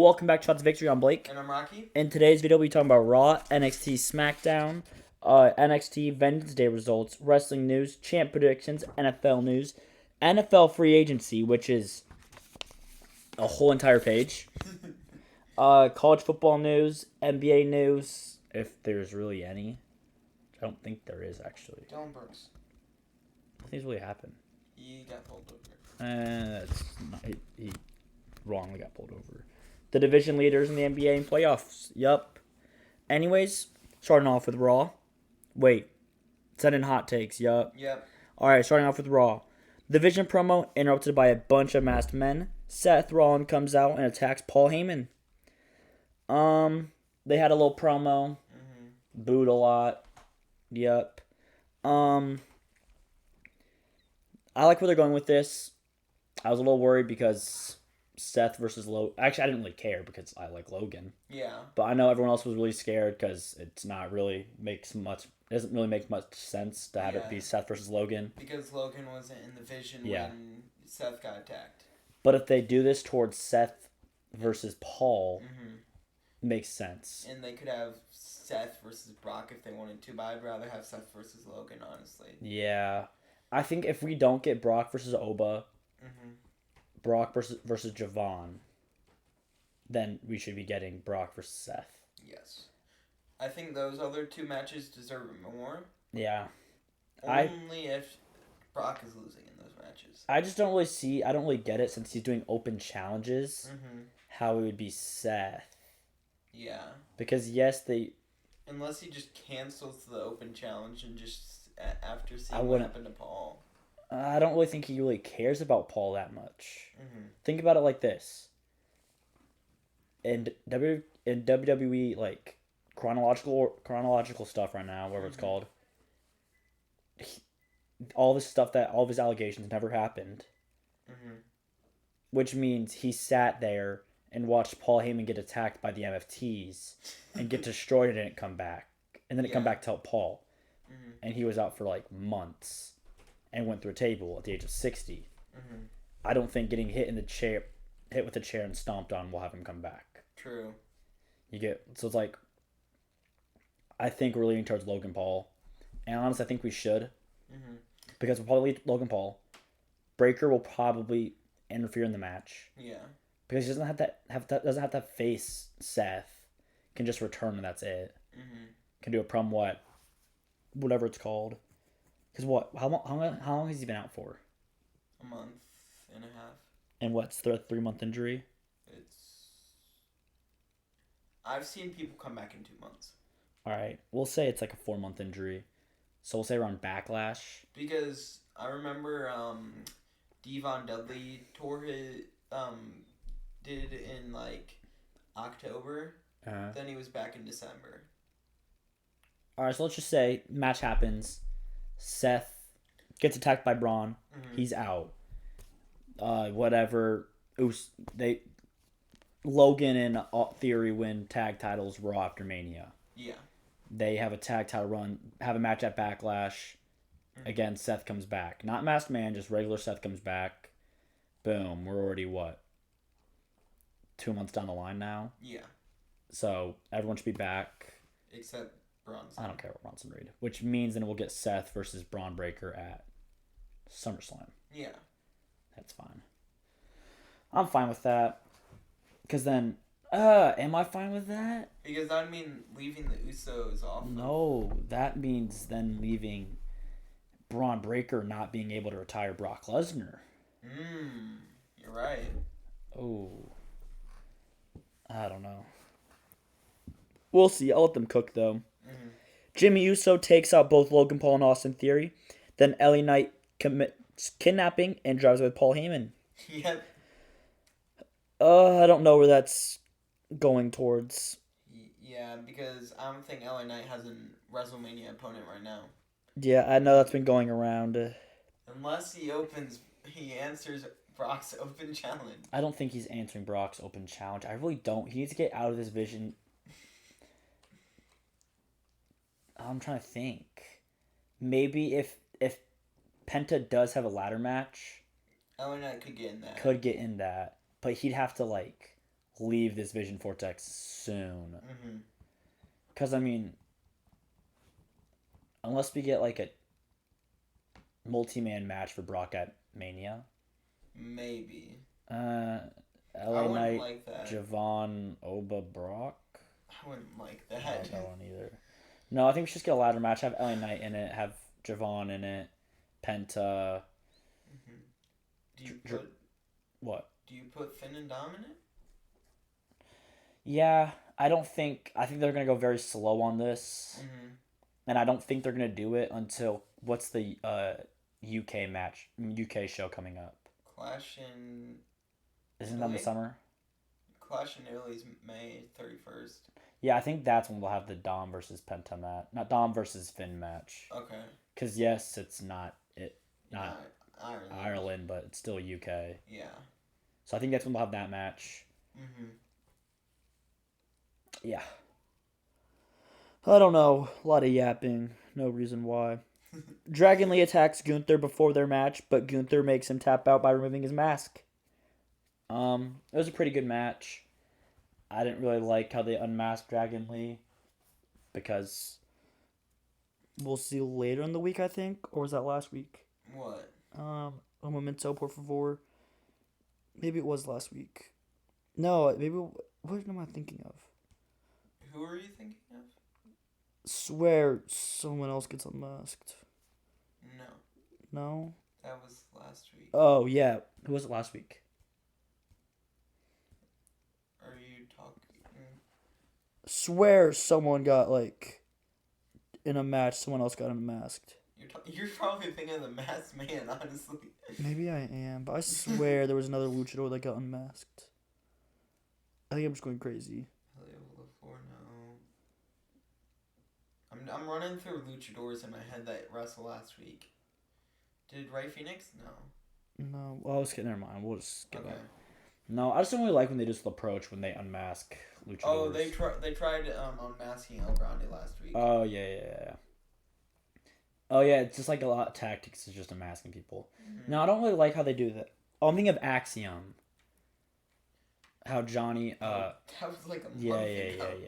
Welcome back to Shots of Victory. I'm Blake. And I'm Rocky. In today's video, we'll be talking about Raw, NXT SmackDown, NXT Vengeance Day results, wrestling news, champ predictions, NFL news, NFL free agency, which is a whole entire page, college football news, NBA news, if there's really any. I don't think there is, actually. Dylan Brooks. Nothing's really happened. He got pulled over. That's not, he wrongly got pulled over. The division leaders in the NBA and playoffs. Yup. Anyways, starting off with Raw. Wait. Send in hot takes. Yup. Yep. Alright, starting off with Raw. Division promo interrupted by a bunch of masked men. Seth Rollins comes out and attacks Paul Heyman. They had a little promo. Booed a lot. Yup. I like where they're going with this. I was a little worried because Seth versus Logan. Actually, I didn't really care because I like Logan. Yeah. But I know everyone else was really scared because it's not really it doesn't really make much sense to have it be Seth versus Logan. Because Logan wasn't in the vision Yeah. when Seth got attacked. But if they do this towards Seth versus Paul, makes sense. And they could have Seth versus Brock if they wanted to, but I'd rather have Seth versus Logan, honestly. Yeah. I think if we don't get Brock versus Oba, Brock versus Javon, then we should be getting Brock versus Seth. Yes. I think those other two matches deserve more. Yeah. Only if Brock is losing in those matches. I don't really get it since he's doing open challenges, how it would be Seth. Yeah. Because yes, Unless he just cancels the open challenge and just after seeing what happened to Paul. I don't really think he really cares about Paul that much. Think about it like this. In WWE, like chronological stuff right now, whatever it's called, all of his allegations never happened. Which means he sat there and watched Paul Heyman get attacked by the MFTs and get destroyed and didn't come back. And then come back to help Paul. And he was out for like months and went through a table at the age of 60. I don't think getting hit with a chair and stomped on will have him come back. True. So it's like, I think we're leaning towards Logan Paul. And honestly, I think we should. Because we'll probably lead Logan Paul. Breaker will probably interfere in the match. Yeah. Because he doesn't have to face Seth. Can just return and that's it. Can do a whatever it's called. Because how long has he been out for? A month and a half. And what's the 3-month injury? I've seen people come back in 2 months. Alright, we'll say it's like a 4-month injury. So we'll say around Backlash. Because I remember Devon Dudley did in like October. Then he was back in December. Alright, so let's just say match happens. Seth gets attacked by Braun. He's out. Whatever. Logan and Theory win tag titles Raw after Mania. Yeah. They have a tag title run, have a match at Backlash. Again, Seth comes back. Not Masked Man, just regular Seth comes back. Boom. We're already, 2 months down the line now? Yeah. So, everyone should be back. Except Bronson. I don't care about Bronson Reed. Which means then we'll get Seth versus Braun Breaker at SummerSlam. Yeah. That's fine. I'm fine with that. Because then, am I fine with that? Because that mean leaving the Usos off. No, that means then leaving Braun Breaker not being able to retire Brock Lesnar. You're right. Oh. I don't know. We'll see. I'll let them cook, though. Jimmy Uso takes out both Logan Paul and Austin Theory. Then LA Knight commits kidnapping and drives away with Paul Heyman. Yep. I don't know where that's going towards. Yeah, because I don't think LA Knight has a WrestleMania opponent right now. Yeah, I know that's been going around. Unless he answers Brock's open challenge. I don't think he's answering Brock's open challenge. I really don't. He needs to get out of this vision. I'm trying to think. Maybe if Penta does have a ladder match, LA Knight could get in that. but he'd have to leave this Vision Vortex soon. Mm-hmm. Because, I mean, unless we get, like, a multi-man match for Brock at Mania. Maybe. LA I wouldn't Knight, like that. Javon, Oba, Brock. I wouldn't like I that. don't know one either. No, I think we should just get a ladder match. Have LA Knight in it. Have Javon in it. Penta. Mm-hmm. Do you put Finn and Dom in it? Yeah, I think they're gonna go very slow on this, and I don't think they're gonna do it until what's the UK show coming up? Clash in. Isn't that in the summer? Clash in Italy's May 31st. Yeah, I think that's when we'll have the Dom versus Penta match, not Dom versus Finn match. Okay. Because yes, it's not Ireland. Ireland, but it's still UK. Yeah. So I think that's when we'll have that match. Yeah. I don't know. A lot of yapping. No reason why. Dragon Lee attacks Gunther before their match, but Gunther makes him tap out by removing his mask. It was a pretty good match. I didn't really like how they unmasked Dragon Lee because we'll see later in the week, I think, or was that last week? What? Un momento, por favor. Maybe it was last week. No, maybe. What am I thinking of? Who are you thinking of? Swear someone else gets unmasked. No. No? That was last week. Oh, yeah. Who was it last week? Are you talking? Swear someone got, like, in a match, someone else got unmasked. You're probably thinking of the Masked Man, honestly. Maybe I am, but I swear there was another luchador that got unmasked. I think I'm just going crazy. I'm running through luchadors in my head that wrestled last week. Did Ray Phoenix? No. No. Well, never mind. We'll just skip Okay. it. No, I just don't really like when they just approach when they unmask luchadors. Oh, they tried unmasking El Grande last week. Oh, yeah. Oh, yeah, it's just like a lot of tactics. It's just unmasking people. Mm-hmm. No, I don't really like how they do that. Oh, I'm thinking of Axiom. How Johnny... that was like a month ago.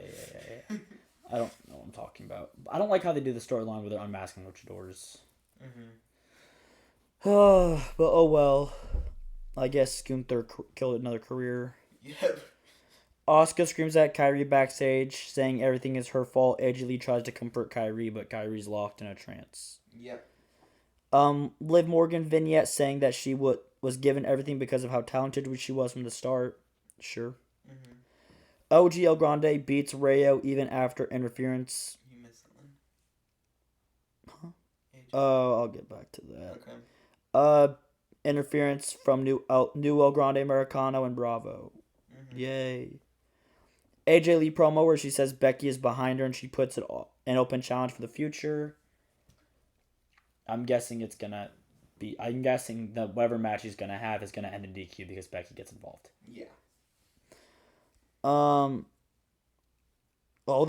Yeah. I don't know what I'm talking about. I don't like how they do the storyline where they're unmasking luchadors. But oh well. I guess Gunther killed another career. Yep. Asuka screams at Kairi backstage, saying everything is her fault. AJ Lee tries to comfort Kairi, but Kairi's locked in a trance. Yep. Liv Morgan vignette saying that she was given everything because of how talented she was from the start. Sure. OG El Grande beats Rayo even after interference. You missed something. Huh? Oh, I'll get back to that. Okay. Interference from new El Grande Americano and Bravo. Yay. AJ Lee promo where she says Becky is behind her and she puts it an open challenge for the future. I'm guessing that whatever match he's gonna have is gonna end in DQ because Becky gets involved. Yeah. Although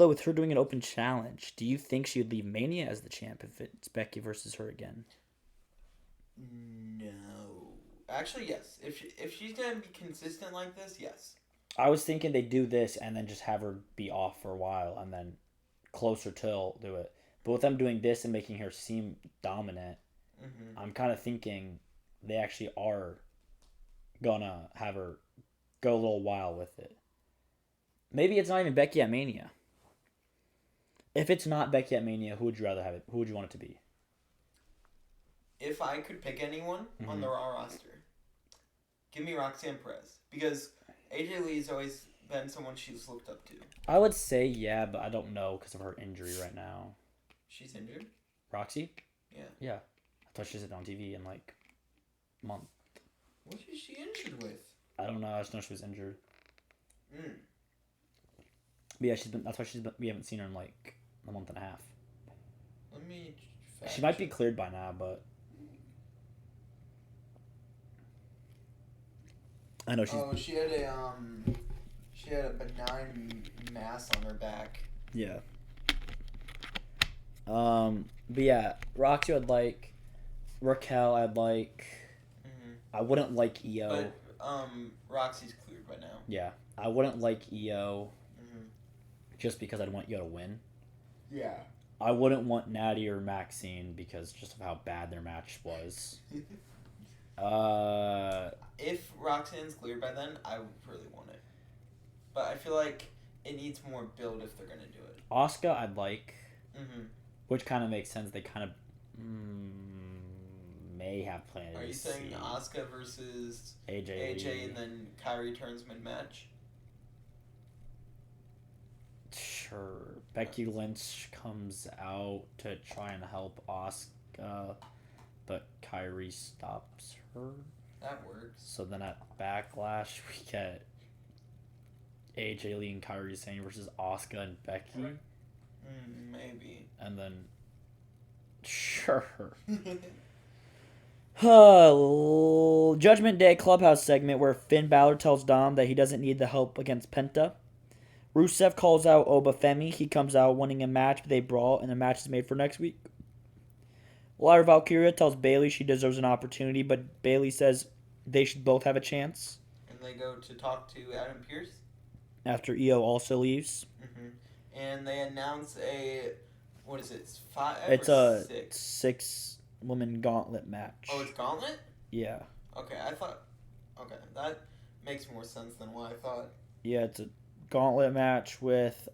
with her doing an open challenge, do you think she would leave Mania as the champ if it's Becky versus her again? No. Actually, yes. If she's gonna be consistent like this, yes. I was thinking they'd do this and then just have her be off for a while and then closer till do it. But with them doing this and making her seem dominant, I'm kind of thinking they actually are gonna have her go a little while with it. Maybe it's not even Becky at Mania. If it's not Becky at Mania, who would you rather have it? Who would you want it to be? If I could pick anyone on the Raw roster, give me Roxanne Perez. Because AJ Lee's always been someone she's looked up to. I would say yeah, but I don't know because of her injury right now. She's injured? Roxy? Yeah. Yeah. I thought she was on TV in like a month. What is she injured with? I don't know. I just know she was injured. Mm. But yeah, that's why we haven't seen her in like a month and a half. Let me She might be cleared by now, but I know she's. Oh, she had a benign mass on her back. Yeah. But yeah, Roxy I'd like. Raquel I'd like. I wouldn't like EO. But Roxy's cleared by now. Yeah, I wouldn't like Io Mm-hmm. just because I'd want Io to win. Yeah. I wouldn't want Natty or Maxine because just of how bad their match was. If Roxanne's cleared by then, I would really want it. But I feel like it needs more build if they're gonna do it. Asuka, I'd like, Mm-hmm. which kind of makes sense. They kind of may have planned. Are you saying Asuka versus AJ Lee. and then Kyrie turns mid match? Sure. Becky Lynch comes out to try and help Asuka, but Kyrie stops her. That works. So then at Backlash, we get AJ Lee and Kyrie Sane versus Asuka and Becky. Maybe. And then, sure. Judgment Day Clubhouse segment where Finn Balor tells Dom that he doesn't need the help against Penta. Rusev calls out Obafemi. He comes out winning a match, but they brawl, and the match is made for next week. Lyra Valkyria tells Bayley she deserves an opportunity, but Bayley says they should both have a chance. And they go to talk to Adam Pearce. After Io also leaves. Mm-hmm. And they announce what is it, 5 It's or a 6? 6-woman gauntlet match. Oh, it's Gauntlet? Yeah. Okay, okay, that makes more sense than what I thought. Yeah, it's a gauntlet match with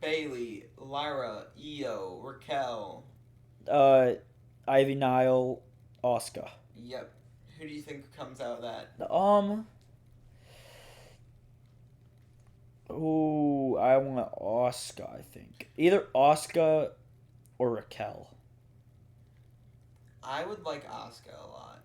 Bayley, Lyra, Io, Raquel. Ivy Nile, Asuka. Yep. Who do you think comes out of that? Ooh, I want Asuka, I think. Either Asuka or Raquel. I would like Asuka a lot.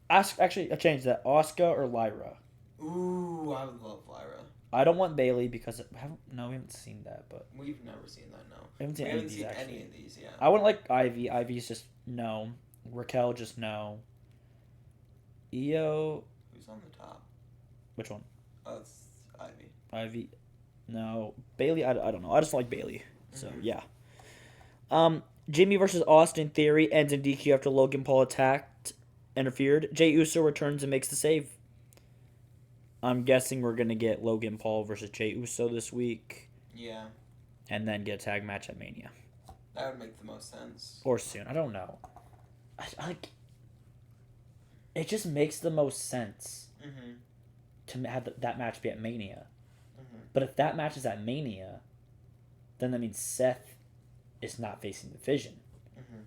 Actually, I changed that. Asuka or Lyra. Ooh, I would love Lyra. I don't want Bayley because we haven't seen that, but We've never seen that, no. we haven't seen We any haven't of these seen actually. any of these, yeah. I wouldn't like Ivy. Ivy's just no. Raquel just no. Io, Who's on the top? which one? Oh, it's Ivy. Ivy, no. Bayley, I don't know. I just like Bayley. So Mhm. yeah. Jimmy versus Austin Theory ends in DQ after Logan Paul interfered. Jey Uso returns and makes the save. I'm guessing we're gonna get Logan Paul versus Jey Uso this week, Yeah, and then get a tag match at Mania that would make the most sense. or soon. I don't know. It just makes the most sense Mm-hmm. to have that match be at Mania. Mm-hmm. But if that match is at Mania, then that means Seth is not facing the Vision. Mm-hmm.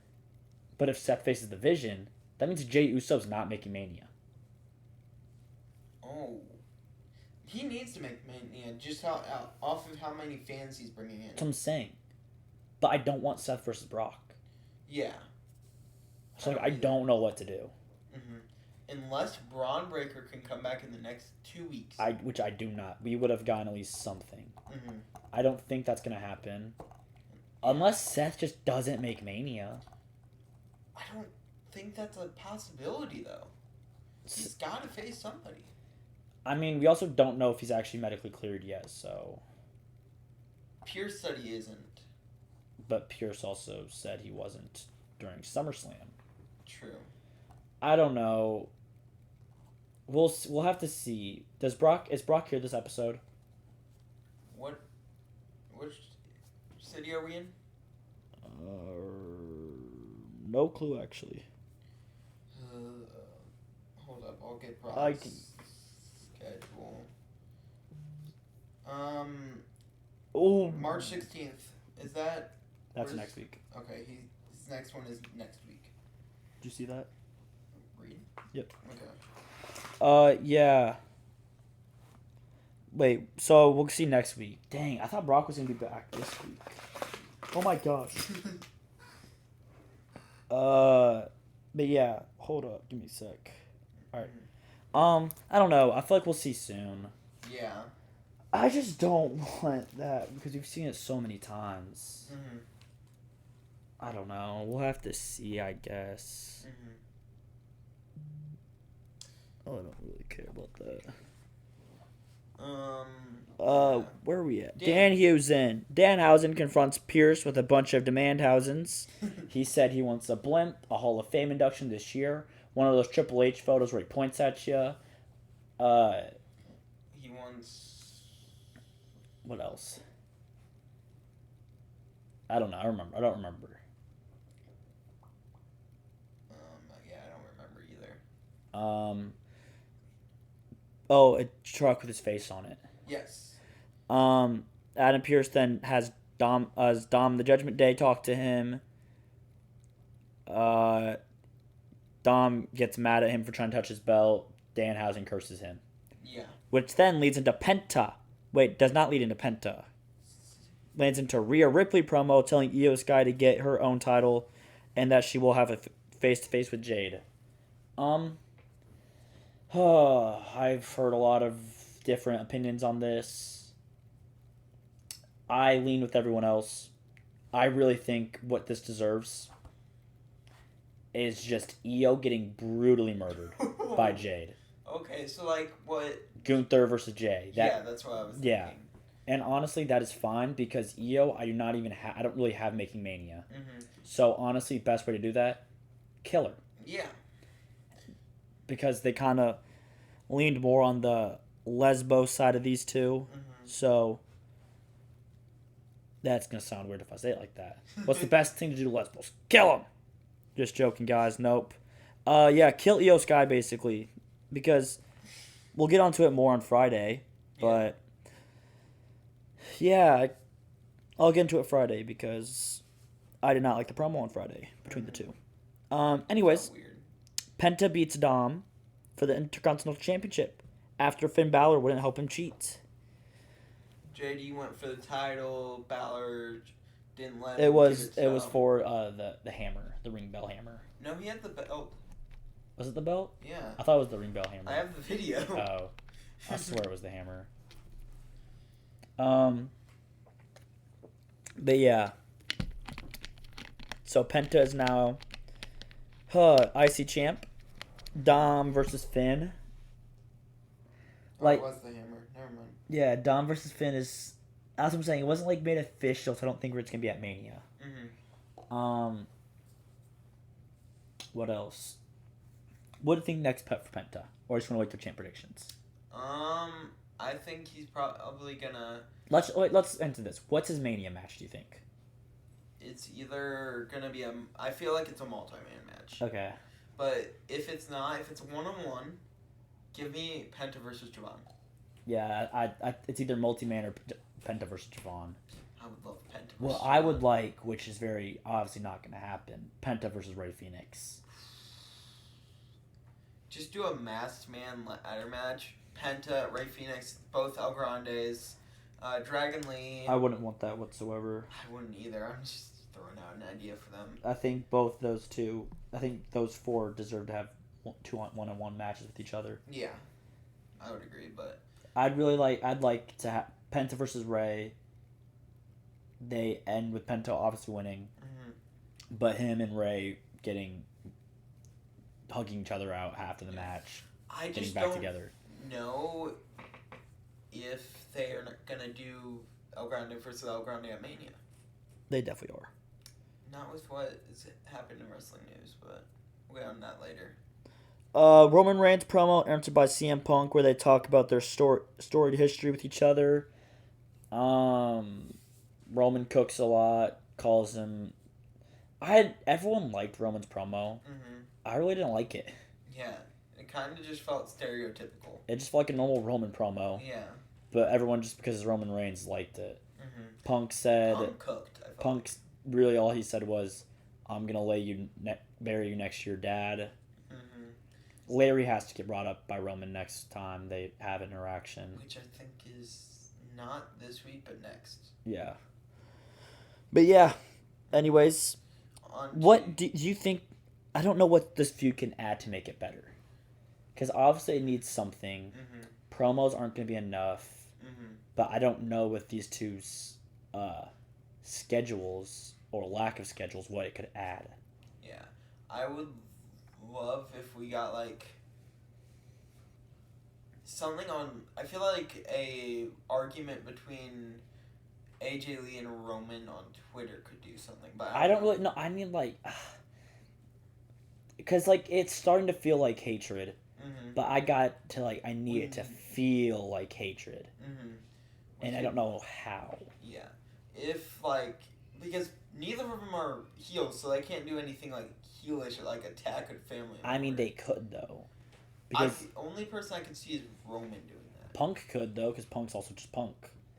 But if Seth faces the Vision, that means Jey Uso's not making Mania. Oh. He needs to make Mania just off of how many fans he's bringing in. That's what I'm saying. But I don't want Seth versus Brock. Yeah. So I don't know what to do. Mm-hmm. Unless Braun Breaker can come back in the next 2 weeks. Which I do not. We would have gotten at least something. Mm-hmm. I don't think that's gonna happen. Unless Seth just doesn't make Mania. I don't think that's a possibility, though. He's got to face somebody. I mean, we also don't know if he's actually medically cleared yet, so... Pierce said he isn't. But Pierce also said he wasn't during SummerSlam. True. I don't know. We'll have to see. Is Brock here this episode? Which city are we in? No clue actually. Hold up, I'll get I Brock's can- schedule. Oh, March 16th. Is that... that's where's- next week. Okay, his next one is next week. Did you see that? Read? Yep. Okay. Yeah. Wait, so we'll see next week. Dang, I thought Brock was gonna be back this week. Oh my gosh. But yeah, hold up, give me a sec. Alright. I don't know. I feel like we'll see soon. Yeah. I just don't want that because we've seen it so many times. Mm-hmm. I don't know. We'll have to see, I guess. Mm-hmm. Oh, I don't really care about that. Yeah. Where are we at? Dan. Danhausen confronts Pierce with a bunch of Demandhausens. He said he wants a blimp, a Hall of Fame induction this year, one of those Triple H photos where he points at you, He wants. What else? I don't know. I don't remember. Yeah, I don't remember either. Oh, a truck with his face on it. Yes. Adam Pearce then has Dom the Judgment Day talk to him. Dom gets mad at him for trying to touch his belt. Danhausen curses him. Yeah. Which then leads into Penta. Wait, does not lead into Penta. Lands into Rhea Ripley promo telling Io Sky to get her own title and that she will have a face-to-face with Jade. I've heard a lot of different opinions on this. I lean with everyone else. I really think what this deserves is just Io getting brutally murdered by Jade. Okay, so like what? Gunther versus Jay. That's what I was thinking. Yeah. And honestly, that is fine because Io, I don't really have Making Mania. Mm-hmm. So honestly, best way to do that, kill her. Yeah. Because they kind of leaned more on the lesbo side of these two. Mm-hmm. So that's gonna sound weird if I say it like that. What's the best thing to do to lesbos? Kill them. Just joking, guys. Nope. Yeah, kill Io Sky basically because we'll get onto it more on Friday, but. Yeah, I'll get into it Friday because I did not like the promo on Friday between the two. Anyways, Weird. Penta beats Dom for the Intercontinental Championship after Finn Balor wouldn't help him cheat. JD went for the title. Balor didn't let him. It was so. for the hammer, the ring bell hammer. No, he had the belt. Was it the belt? Yeah. I thought it was the ring bell hammer. I have the video. Oh, I swear it was the hammer. But yeah. So Penta is now IC champ. Dom versus Finn. It was the hammer. Never mind. Yeah, Dom versus Finn is. That's what I'm saying. It wasn't like made official, so I don't think it's gonna be at Mania. Mm-hmm. What else? What do you think next pet for Penta? Or just want to wait for champ predictions? I think he's probably gonna. Let's enter this. What's his Mania match? Do you think? It's either gonna be I feel like it's a multi-man match. Okay. But if it's not, if it's 1-on-1, give me Penta versus Javon. Yeah, it's either multi-man or Penta versus Javon. I would love Penta. Well, I would like, which is very obviously not going to happen, Penta versus Rey Fenix. Just do a masked man ladder match. Penta, Rey Fenix, both El Grandes, Dragon Lee. I wouldn't want that whatsoever. I wouldn't either. I'm just throwing out an idea for them. I think those four deserve to have two one-on-one matches with each other. Yeah, I would agree, but I'd like to have Penta versus Rey. They end with Penta obviously winning, but him and Rey hugging each other out after the match, getting back together. Know if they are gonna do El Grande versus El Grande at Mania. They definitely are. Not with what has happened in wrestling news, but we'll get on that later. Roman Reigns promo answered by CM Punk where they talk about their storied history with each other. Roman cooks a lot, calls him. Everyone liked Roman's promo. Mm-hmm. I really didn't like it. Yeah, it kind of just felt stereotypical. It just felt like a normal Roman promo. Yeah. But everyone, just because it's Roman Reigns, liked it. Mm-hmm. Punk said. Punk cooked. Punk's really all he said was, "I'm gonna bury you next to your dad." Mm-hmm. Larry has to get brought up by Roman next time they have an interaction. Which I think is not this week, but next. Yeah. But yeah. Anyways, what do you think? I don't know what this feud can add to make it better. Because obviously it needs something. Mm-hmm. Promos aren't going to be enough. Mm-hmm. But I don't know with these two schedules or lack of schedules what it could add. Yeah. I would love if we got like something on. I feel like a argument between AJ Lee and Roman on Twitter could do something. But I don't really know. I mean, like, because like it's starting to feel like hatred. Mm-hmm. But I got to I needed to feel like hatred, and I don't know how. Yeah, if because neither of them are heels, so they can't do anything heelish or attack a family member. I mean, they could though, because the only person I can see is Roman doing that. Punk could though, because Punk's also just Punk.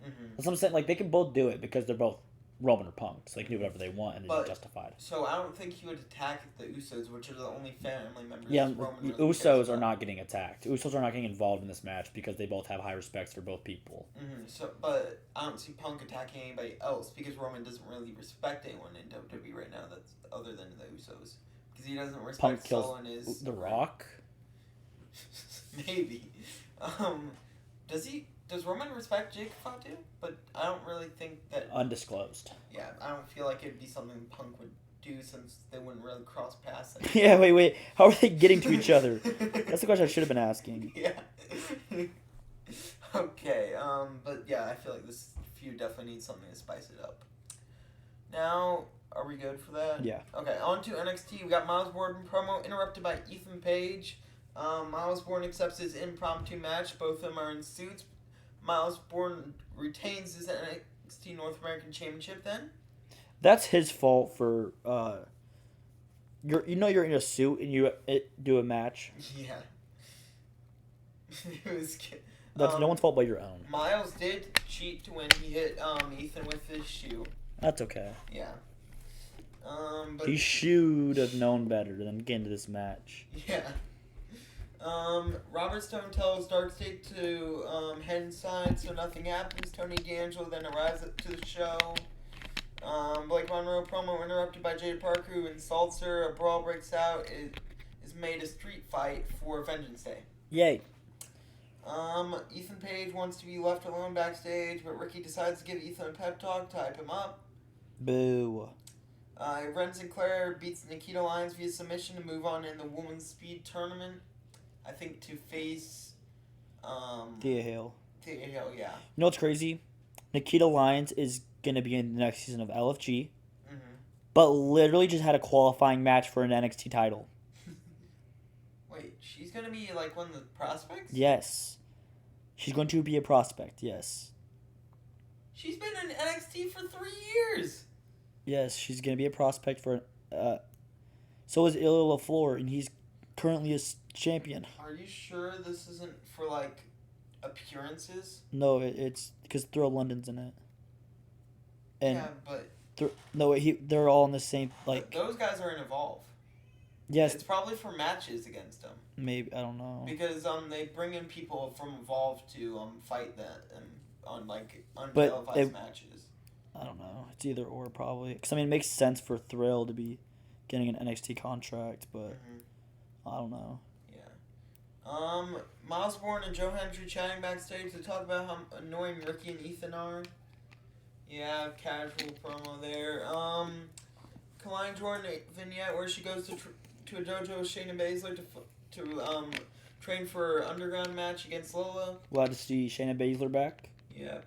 Mm-hmm. That's what I'm saying. They can both do it because they're both Roman or Punk, so they can do whatever they want and it's justified. So I don't think he would attack the Usos, which are the only family members. Yeah, Roman the Usos are not getting attacked. Usos are not getting involved in this match because they both have high respects for both people. So, but I don't see Punk attacking anybody else because Roman doesn't really respect anyone in WWE right now that's other than the Usos because he doesn't respect Punk kills Solo and his The Rock. Maybe. Does Roman respect Jake Fatu? But I don't really think that... Undisclosed. Yeah, I don't feel like it'd be something Punk would do since they wouldn't really cross paths. Yeah, wait. How are they getting to each other? That's the question I should have been asking. Yeah. Okay, but yeah, I feel like this feud definitely needs something to spice it up. Now, are we good for that? Yeah. Okay, on to NXT. We got Miles Borden promo interrupted by Ethan Page. Miles Borden accepts his impromptu match. Both of them are in suits. Miles Borden retains his NXT North American Championship then. That's his fault for you're in a suit and you do a match. Yeah. It was That's no one's fault but your own. Miles did cheat to win. He hit Ethan with his shoe. That's okay. Yeah. But he should have known better than get into this match. Yeah. Robert Stone tells Dark State to head inside so nothing happens. Tony D'Angelo then arrives to the show. Blake Monroe promo interrupted by Jade Parker, who insults her. A brawl breaks out. It is made a street fight for Vengeance Day. Yay. Ethan Page wants to be left alone backstage, but Ricky decides to give Ethan a pep talk to hype him up. Boo. Ren Sinclair beats Nikita Lyons via submission to move on in the Women's Speed Tournament. I think to face Thea Hale. Thea Hale, yeah. You know what's crazy? Nikita Lyons is going to be in the next season of LFG, but literally just had a qualifying match for an NXT title. Wait, she's going to be one of the prospects? Yes. She's going to be a prospect, yes. She's been in NXT for 3 years! Yes, she's going to be a prospect for... so is Ilya LaFleur, and he's currently a champion. Are you sure this isn't for, appearances? No, it's because Thrill London's in it. And yeah, but... they're all in the same, those guys are in Evolve. Yes. It's probably for matches against them. Maybe, I don't know. Because they bring in people from Evolve to fight that on untelevised matches. I don't know. It's either or probably. Because, it makes sense for Thrill to be getting an NXT contract, but I don't know. Yeah. Miles Borden and Joe Hendry chatting backstage to talk about how annoying Ricky and Ethan are. Yeah, casual promo there. Kalani Jordan vignette where she goes to a dojo with Shayna Baszler to train for her underground match against Lola. Glad to see Shayna Baszler back. Yeah.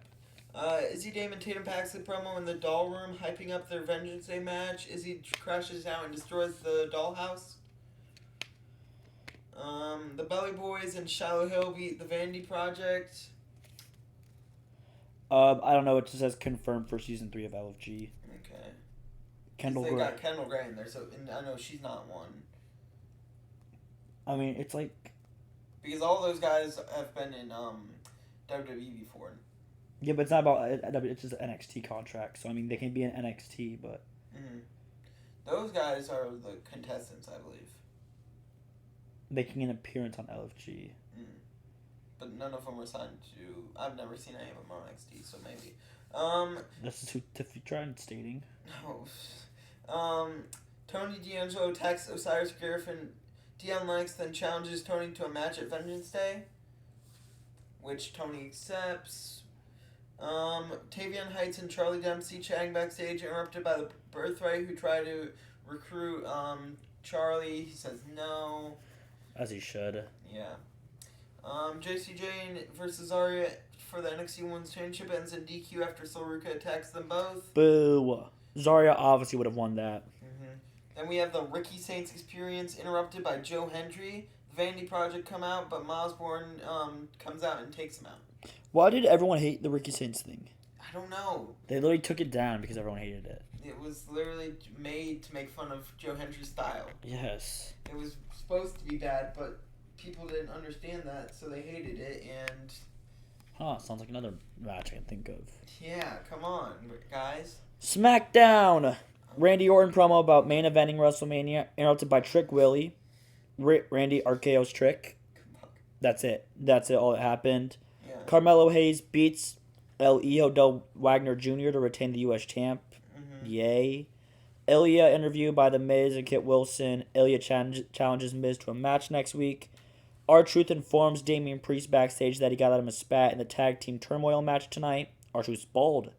Izzy Damon Tatum Paxley promo in the doll room hyping up their Vengeance Day match. Izzy crashes out and destroys the dollhouse. The Belly Boys and Shiloh Hill beat the Vandy Project. I don't know. It just says confirmed for season 3 of LFG. Okay. Kendall Gray. Gray. They got Kendall Gray in there, so and I know she's not one. It's because all those guys have been in WWE before. Yeah, but it's not about it's just an NXT contract. So they can be in NXT, but those guys are the contestants, I believe. Making an appearance on LFG. But none of them are signed to... I've never seen any of them on NXT, so maybe. This is who Tiffy tried stating. No. Tony D'Angelo attacks Osiris Griffin. Dion Lennox then challenges Tony to a match at Vengeance Day, which Tony accepts. Tavion Heights and Charlie Dempsey chatting backstage, interrupted by the Birthright, who try to recruit Charlie. He says no. As he should. Yeah. JC Jane versus Zarya for the NXT Women's Championship ends in DQ after Soruka attacks them both. Boo. Zarya obviously would have won that. Then we have the Ricky Saints experience interrupted by Joe Hendry. The Vandy Project come out, but Miles Bourne comes out and takes him out. Why did everyone hate the Ricky Saints thing? I don't know. They literally took it down because everyone hated it. It was literally made to make fun of Joe Hendry's style. Yes. It was supposed to be bad, but people didn't understand that, so they hated it, and... Sounds like another match I can think of. Yeah, come on, guys. SmackDown! Randy Orton promo about main eventing WrestleMania, interrupted by Trick Willie. Randy RKO's Trick. That's it. That's it, all that happened. Yeah. Carmelo Hayes beats El Hijo del Wagner Jr. to retain the U.S. champ. Mm-hmm. Yay. Ilya interview by The Miz and Kit Wilson. Ilya challenges Miz to a match next week. R-Truth informs Damian Priest backstage that he got out of a spat in the tag team turmoil match tonight. R-Truth's bald.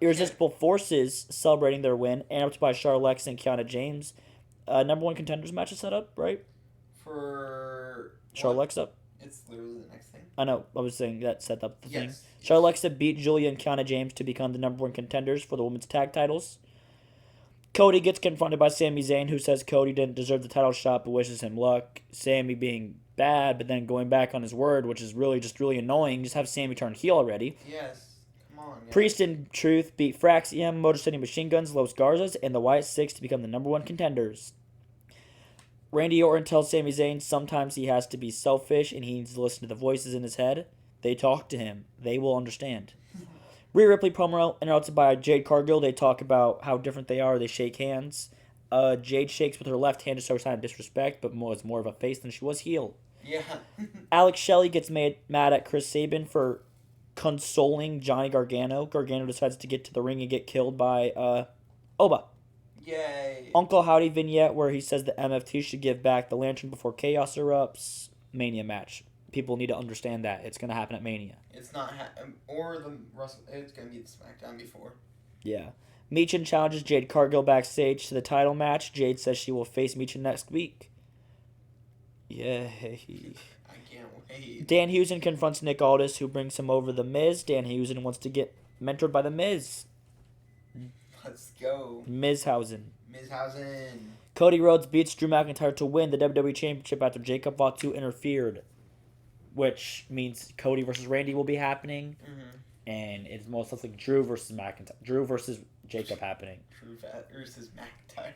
Irresistible Forces celebrating their win. Interrupted by Charlotte and Kiana James. Number one contenders match is set up, right? For... Charlotte up. It's literally the next thing. I know. I was saying that set up the thing. Yes. Charlotte beat Julia and Kiana James to become the number one contenders for the women's tag titles. Cody gets confronted by Sami Zayn, who says Cody didn't deserve the title shot but wishes him luck. Sami being bad, but then going back on his word, which is really annoying. Just have Sami turn heel already. Yes. Come on, guys. Priest and Truth beat Fraxium, Motor City Machine Guns, Los Garzas, and the Wyatt Six to become the number one contenders. Randy Orton tells Sami Zayn sometimes he has to be selfish and he needs to listen to the voices in his head. They talk to him. They will understand. Rhea Ripley promo interrupted by Jade Cargill. They talk about how different they are. They shake hands. Jade shakes with her left hand to show a sign of disrespect, but was more of a face than she was heel. Yeah. Alex Shelley gets mad at Chris Sabin for consoling Johnny Gargano. Gargano decides to get to the ring and get killed by Oba. Yay. Uncle Howdy vignette where he says the MFT should give back the lantern before chaos erupts. Mania match. People need to understand that. It's going to happen at Mania. It's not... or the Russell... It's going to be the SmackDown before. Yeah. Meechin challenges Jade Cargill backstage to the title match. Jade says she will face Meechin next week. Yay. I can't wait. Dan Housen confronts Nick Aldis, who brings him over The Miz. Dan Housen wants to get mentored by The Miz. Let's go. Mizhausen. Mizhausen. Cody Rhodes beats Drew McIntyre to win the WWE Championship after Jacob Fatu interfered. Which means Cody versus Randy will be happening. Mm-hmm. And it's most likely Drew versus McIntyre. Drew versus Jacob happening. Drew versus McIntyre.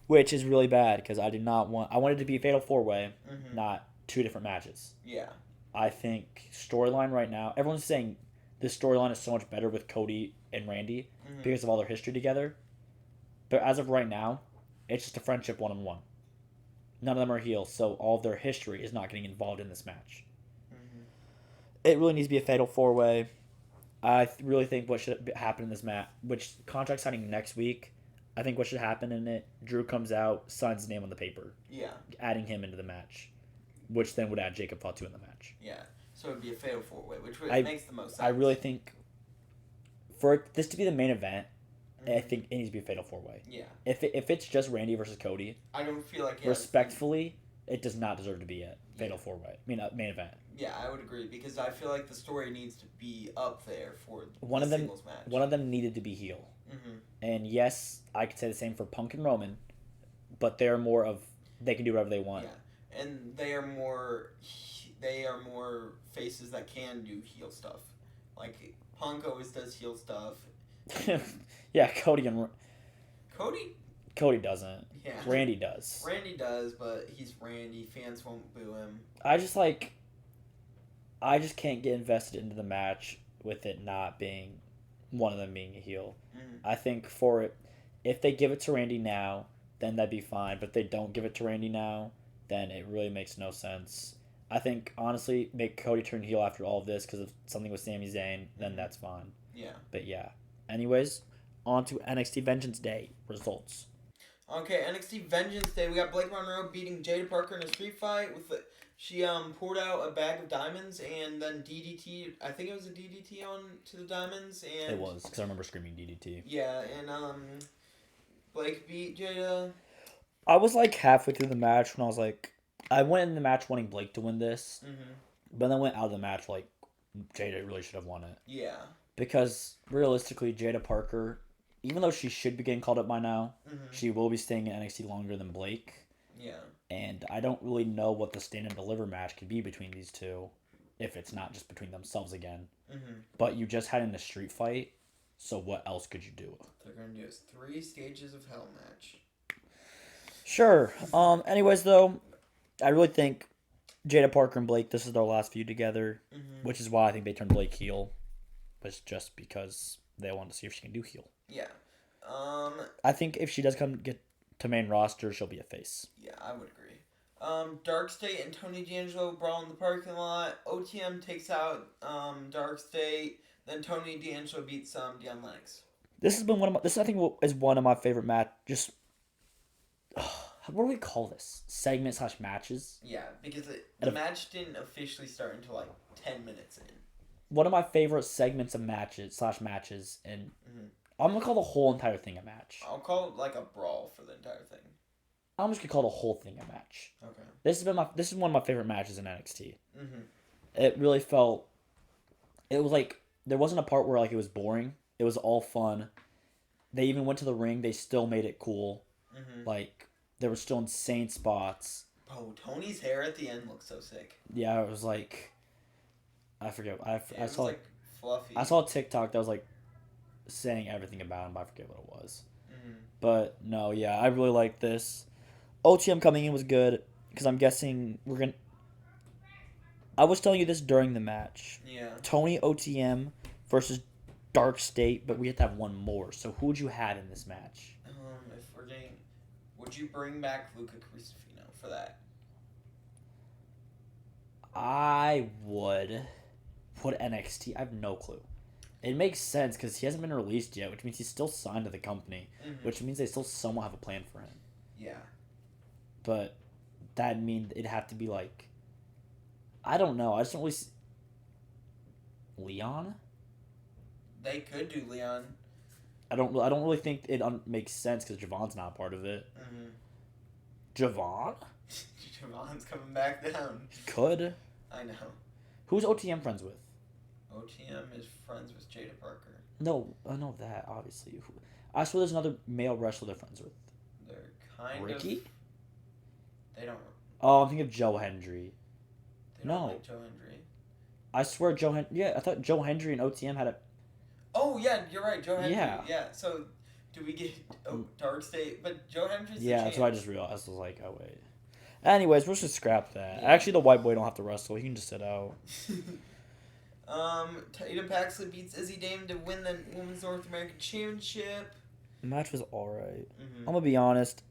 Which is really bad because I wanted it to be a fatal 4-way, Mm-hmm. not two different matches. Yeah. I think storyline right now, everyone's saying this storyline is so much better with Cody and Randy Mm-hmm. because of all their history together. But as of right now, it's just a friendship one-on-one. None of them are heels, so all of their history is not getting involved in this match. Mm-hmm. It really needs to be a fatal 4-way. I really think what should happen in this match, which contract signing next week, I think what should happen in it, Drew comes out, signs his name on the paper, Yeah. adding him into the match, which then would add Jacob Fatu in the match. Yeah. So it would be a fatal 4-way, which makes the most sense. I really think for this to be the main event, Mm-hmm. I think it needs to be a fatal 4-way. Yeah. If it's just Randy versus Cody, I don't feel like... respectfully, it does not deserve to be a fatal 4-way. I mean, main event. Yeah, I would agree because I feel like the story needs to be up there for One the of them, singles match. one of them needed to be heel. Mm-hmm. And yes, I could say the same for Punk and Roman, but they're more of they can do whatever they want. Yeah, and they are more faces that can do heel stuff. Like Punk always does heel stuff. Yeah, Cody doesn't. Yeah. Randy does. Randy does, but he's Randy. Fans won't boo him. I just can't get invested into the match with it not being one of them being a heel. Mm. I think if they give it to Randy now, then that'd be fine. But if they don't give it to Randy now, then it really makes no sense. I think, honestly, make Cody turn heel after all of this because of something with Sami Zayn, then that's fine. Yeah. But yeah. Anyways, on to NXT Vengeance Day results. Okay, NXT Vengeance Day. We got Blake Monroe beating Jada Parker in a street fight. She poured out a bag of diamonds and then DDT. I think it was a DDT on to the diamonds. And It was, because I remember screaming DDT. Yeah, and Blake beat Jada. I was like halfway through the match when I was like, I went in the match wanting Blake to win this, Mm-hmm. but then went out of the match like Jada really should have won it. Yeah. Because realistically, Jada Parker, even though she should be getting called up by now, Mm-hmm. she will be staying in NXT longer than Blake. Yeah. And I don't really know what the stand and deliver match could be between these two, if it's not just between themselves again. Mm-hmm. But you just had in a street fight, so what else could you do? They're gonna do a 3 stages of hell match. Sure. Anyways, though, I really think Jada Parker and Blake, this is their last feud together, Mm-hmm. which is why I think they turned Blake heel. Was just because they wanted to see if she can do heel. Yeah. I think if she does come get to main roster, she'll be a face. Yeah, I would agree. Dark State and Tony D'Angelo brawl in the parking lot. OTM takes out Dark State. Then Tony D'Angelo beats Dion Lennox. This has been one of my. This I think is one of my favorite match. Just what do we call this? Segment/matches. Yeah, because the match didn't officially start until like 10 minutes in. One of my favorite segments of matches/matches, and I'm gonna call the whole entire thing a match. I'll call it like a brawl for the entire thing. I'm just gonna call the whole thing a match. Okay. This is one of my favorite matches in NXT. Mm-hmm. It really felt. It was like there wasn't a part where like it was boring. It was all fun. They even went to the ring. They still made it cool. Mm-hmm. Like there were still insane spots. Oh, Tony's hair at the end looks so sick. Yeah, it was like. I forget. I It saw was like fluffy. I saw a TikTok that was like saying everything about him, but I forget what it was. Mm-hmm. But no, yeah, I really like this. OTM coming in was good because I'm guessing we're gonna. I was telling you this during the match. Yeah. Tony OTM versus Dark State, but we have to have one more. So who would you have in this match? If we're getting, would you bring back Luca Cristofino for that? I would put NXT. I have no clue. It makes sense because he hasn't been released yet, which means he's still signed to the company, which means they still somewhat have a plan for him. Yeah. But that'd mean it'd have to be like, I don't know. I just don't really. Leon. They could do Leon. I don't really think it makes sense because Javon's not part of it. Mm-hmm. Javon? Javon's coming back down. He could. I know. Who's OTM friends with? OTM is friends with Jada Parker. No, I know that, obviously. I swear there's another male wrestler they're friends with. They're kind Ricky? of... They don't... Oh, I'm thinking of Joe Hendry. They don't No. like Joe Hendry. I swear Joe Hendry... Yeah, I thought Joe Hendry and OTM had a... Oh, yeah, you're right. Joe Hendry. Yeah. Yeah, so do we get Dark State? But Joe Hendry's Yeah, the that's champ. what I just realized. I was like, oh, wait. Anyways, we're just gonna scrap that. Actually, the white boy don't have to wrestle. He can just sit out. Tatum Paxley beats Izzy Dame to win the Women's North American Championship. The match was alright. Mm-hmm. I'm gonna be honest.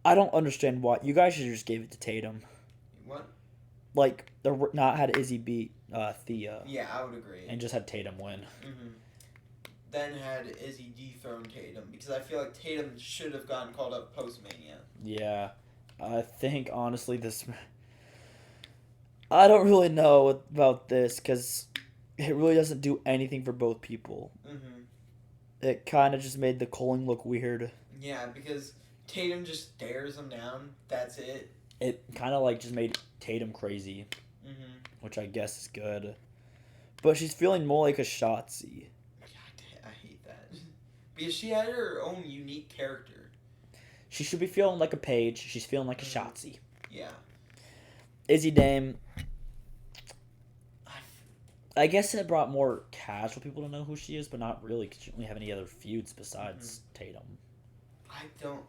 I don't understand why. You guys should have just gave it to Tatum. What? Like, not had Izzy beat Thea. Yeah, I would agree. And just had Tatum win. Mm-hmm. Then had Izzy dethrone Tatum because I feel like Tatum should have gotten called up post-Mania. Yeah. I think, honestly, this... I don't really know about this because it really doesn't do anything for both people. Mm-hmm. It kind of just made the calling look weird. Yeah, because Tatum just stares him down. That's it. It kind of like just made Tatum crazy, Mm-hmm. which I guess is good. But she's feeling more like a Shotzi. I hate that. Because she had her own unique character. She should be feeling like a Paige. She's feeling like a Shotzi. Yeah. Izzy Dame. I guess it brought more casual people to know who she is, but not really because she didn't really have any other feuds besides Tatum. I don't...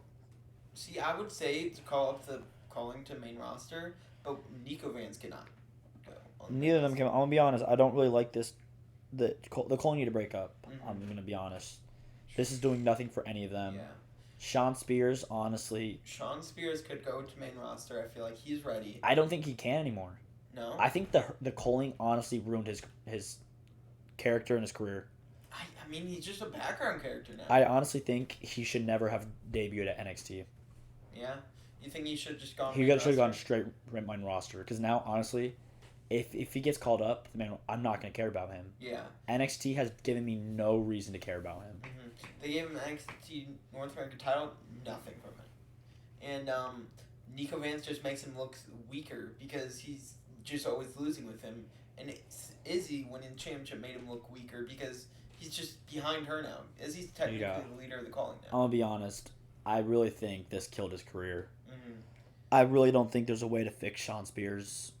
See, I would say to call up the calling to main roster, but Nico Vance cannot go. Neither of them can. I'm gonna be honest. I don't really like this. The calling need to break up. I'm gonna be honest. This is doing nothing for any of them. Yeah. Sean Spears, honestly, Sean Spears could go to main roster. I feel like he's ready. I don't think he can anymore. No? I think the calling honestly ruined his character and his career. I mean, he's just a background character now. I honestly think he should never have debuted at NXT. Yeah? You think he should have just gone He main should have gone roster? straight main roster. Because now, honestly, if he gets called up, man, I'm not going to care about him. Yeah. NXT has given me no reason to care about him. Mm-hmm. They gave him the NXT North American title, nothing from it. And Nico Vance just makes him look weaker because he's just always losing with him. And Izzy, winning the championship, made him look weaker because he's just behind her now. Izzy's technically the leader of the calling I'm now. going to be honest. I really think this killed his career. Mm-hmm. I really don't think there's a way to fix Sean Spears.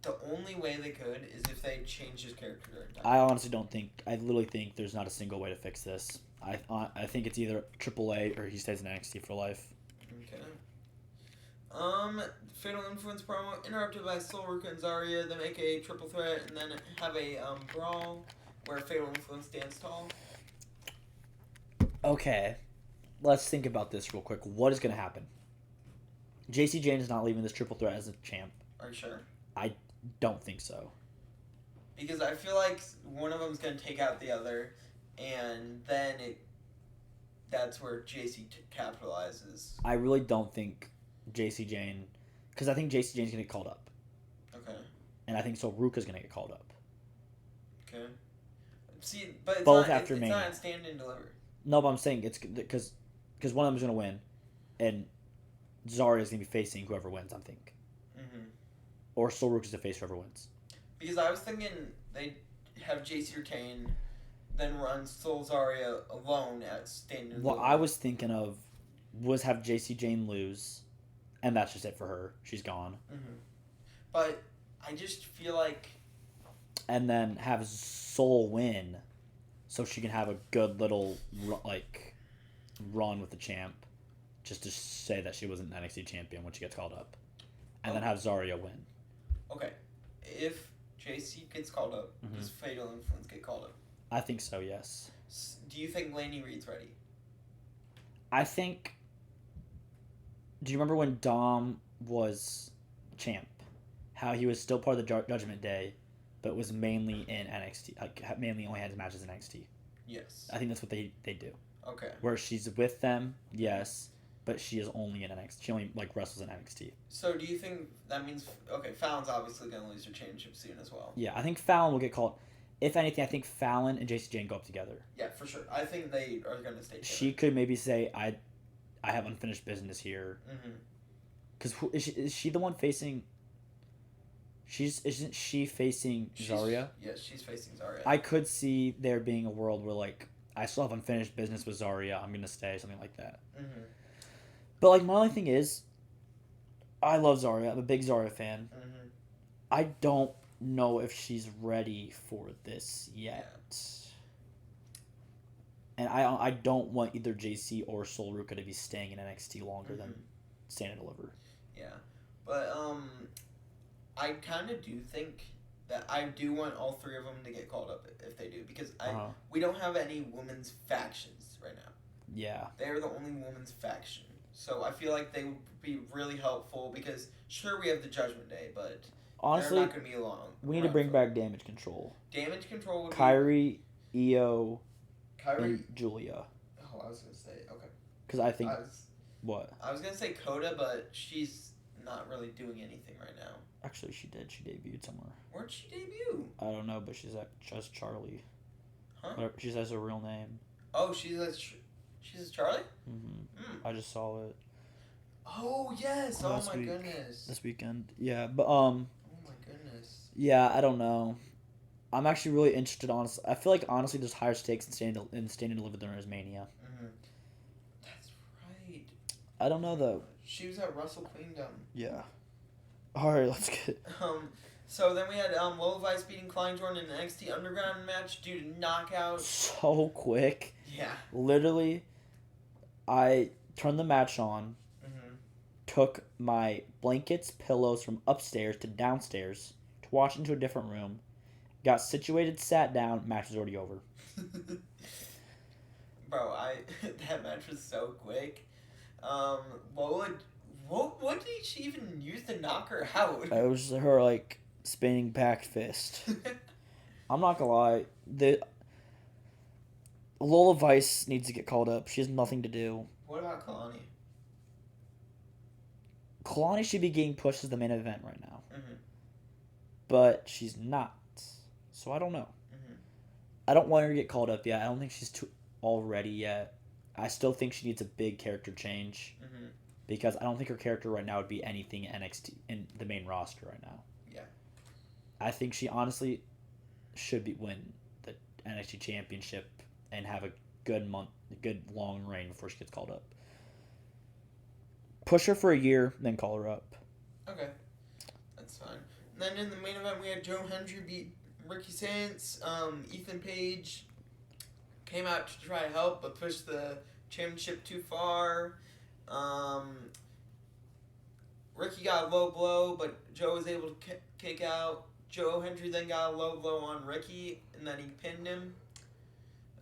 The only way they could is if they change his character during I Dynamite. honestly don't think. I literally think there's not a single way to fix this. I think it's either AAA or he stays in NXT for life. Okay. Fatal Influence promo interrupted by Soul Ruka and Zarya. They make a triple threat and then have a brawl where Fatal Influence stands tall. Okay, let's think about this real quick. What is going to happen? JC Jane is not leaving this triple threat as a champ. Are you sure? Don't think so. Because I feel like one of them's gonna take out the other, and then that's where JC capitalizes. I really don't think JC Jane, because I think JC Jane's gonna get called up, Okay. and I think so Ruka's gonna get called up. Okay. See, but it's Both not, after it's Mania. not stand and deliver. No, but I'm saying it's because one of them's gonna win, and Zarya's gonna be facing whoever wins. I think, or Soul Ruka's the face whoever wins. Because I was thinking they have JC retain, then run Soul Zarya alone at stand and What deliver. I was thinking of was have JC Jane lose, and that's just it for her. She's gone. But I just feel like And then have Soul win, so she can have a good little run with the champ, just to say that she wasn't an NXT champion when she gets called up, and then have Zarya win. okay, if JC gets called up, does Fatal Influence get called up? I think so. Yes. Do you think Laney Reed's ready? I think. Do you remember when Dom was champ? How he was still part of the Judgment Day, but was mainly in NXT. Like mainly only had matches in NXT. Yes. I think that's what they do. Okay. Where she's with them, yes, but she is only in NXT. She only wrestles in NXT. So do you think that means Fallon's obviously gonna lose her championship soon as well? Yeah, I think Fallon will get called. If anything, I think Fallon and JC Jane go up together. Yeah, for sure. I think they are gonna stay together. She could maybe say, "I have unfinished business here." Because is she the one facing? Isn't she facing Zarya? Yes, she's facing Zarya. I could see there being a world where I still have unfinished business with Zarya. I'm gonna stay, something like that. But my only thing is, I love Zarya. I'm a big Zarya fan. I don't know if she's ready for this yet. And I don't want either JC or Soul Ruka to be staying in NXT longer than Stand and Deliver. Yeah, but I kind of do think that I do want all three of them to get called up if they do, because we don't have any women's factions right now. Yeah. They're the only women's faction. So I feel like they would be really helpful because, sure, we have the Judgment Day, but honestly, they're not going to be long. We need to bring back Damage Control. Damage Control would Kyrie, Io, Kyrie, and Julia. Oh, I was going to say, okay. Because I think... What? I was going to say Coda, but she's not really doing anything right now. Actually, she did. She debuted somewhere. Where'd she debut? I don't know, but she's just Charlie. Huh? She says her real name. Oh, she's a Charlie? I just saw it. Oh, yes. Oh, my goodness. This weekend. Yeah, but, Oh, my goodness. Yeah, I don't know. I'm actually really interested, honestly. I feel like, honestly, there's higher stakes in Stand and Deliver than there is Mania. That's right. I don't know, though. She was at Wrestle Queendom. Yeah. Alright, let's get... So then we had Lola Vice beating Klein Jordan in an NXT Underground match due to knockout. So quick. Yeah. Literally, I turned the match on, took my blankets, pillows from upstairs to downstairs to watch into a different room, got situated, sat down, match was already over. Bro, that match was so quick. Lola, what did she even use to knock her out? It was her, spinning back fist. I'm not gonna lie, Lola Vice needs to get called up. She has nothing to do. What about Kalani? Kalani should be getting pushed as the main event right now. But she's not. So I don't know. I don't want her to get called up yet. I don't think she's all ready yet. I still think she needs a big character change. Because I don't think her character right now would be anything NXT in the main roster right now. Yeah. I think she honestly should win the NXT Championship and have a good long reign before she gets called up. Push her for a year, then call her up. Okay, that's fine. And then in the main event, we had Joe Hendry beat Ricky Sainz. Ethan Page came out to try to help, but pushed the championship too far. Ricky got a low blow, but Joe was able to kick out. Joe Hendry then got a low blow on Ricky, and then he pinned him.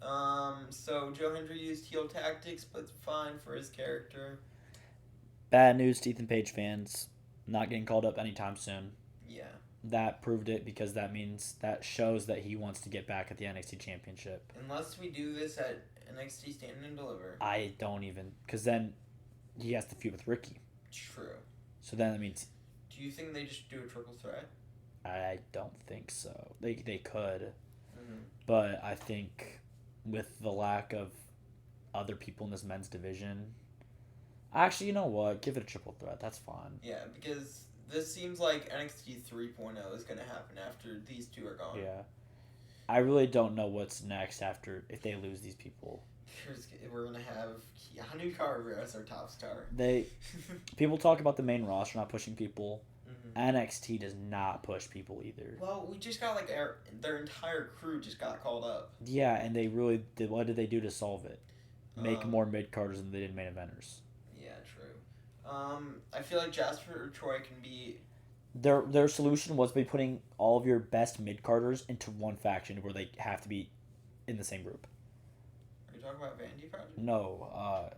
So Joe Hendry used heel tactics, but fine for his character. Bad news to Ethan Page fans. Not getting called up anytime soon. Yeah. That proved it because that shows that he wants to get back at the NXT Championship. Unless we do this at NXT Stand and Deliver. I don't even, because then he has to feud with Ricky. True. So then that means. Do you think they just do a triple threat? I don't think so. They could, Mm-hmm. but I think with the lack of other people in this men's division, actually, you know what? Give it a triple threat. That's fine. Yeah, because this seems like NXT 3.0 is going to happen after these two are gone. Yeah. I really don't know what's next after if they lose these people. We're going to have Keanu Carter as our top star. People talk about the main roster not pushing people. Mm-hmm. NXT does not push people either. Well, we just got their entire crew just got called up. Yeah, and they really did. What did they do to solve it? Make more mid-carders than they did main eventers. Yeah, true. I feel like Jasper Troy can be... Their solution was by putting all of your best mid-carders into one faction where they have to be in the same group. Are you talking about Vandy Project? No,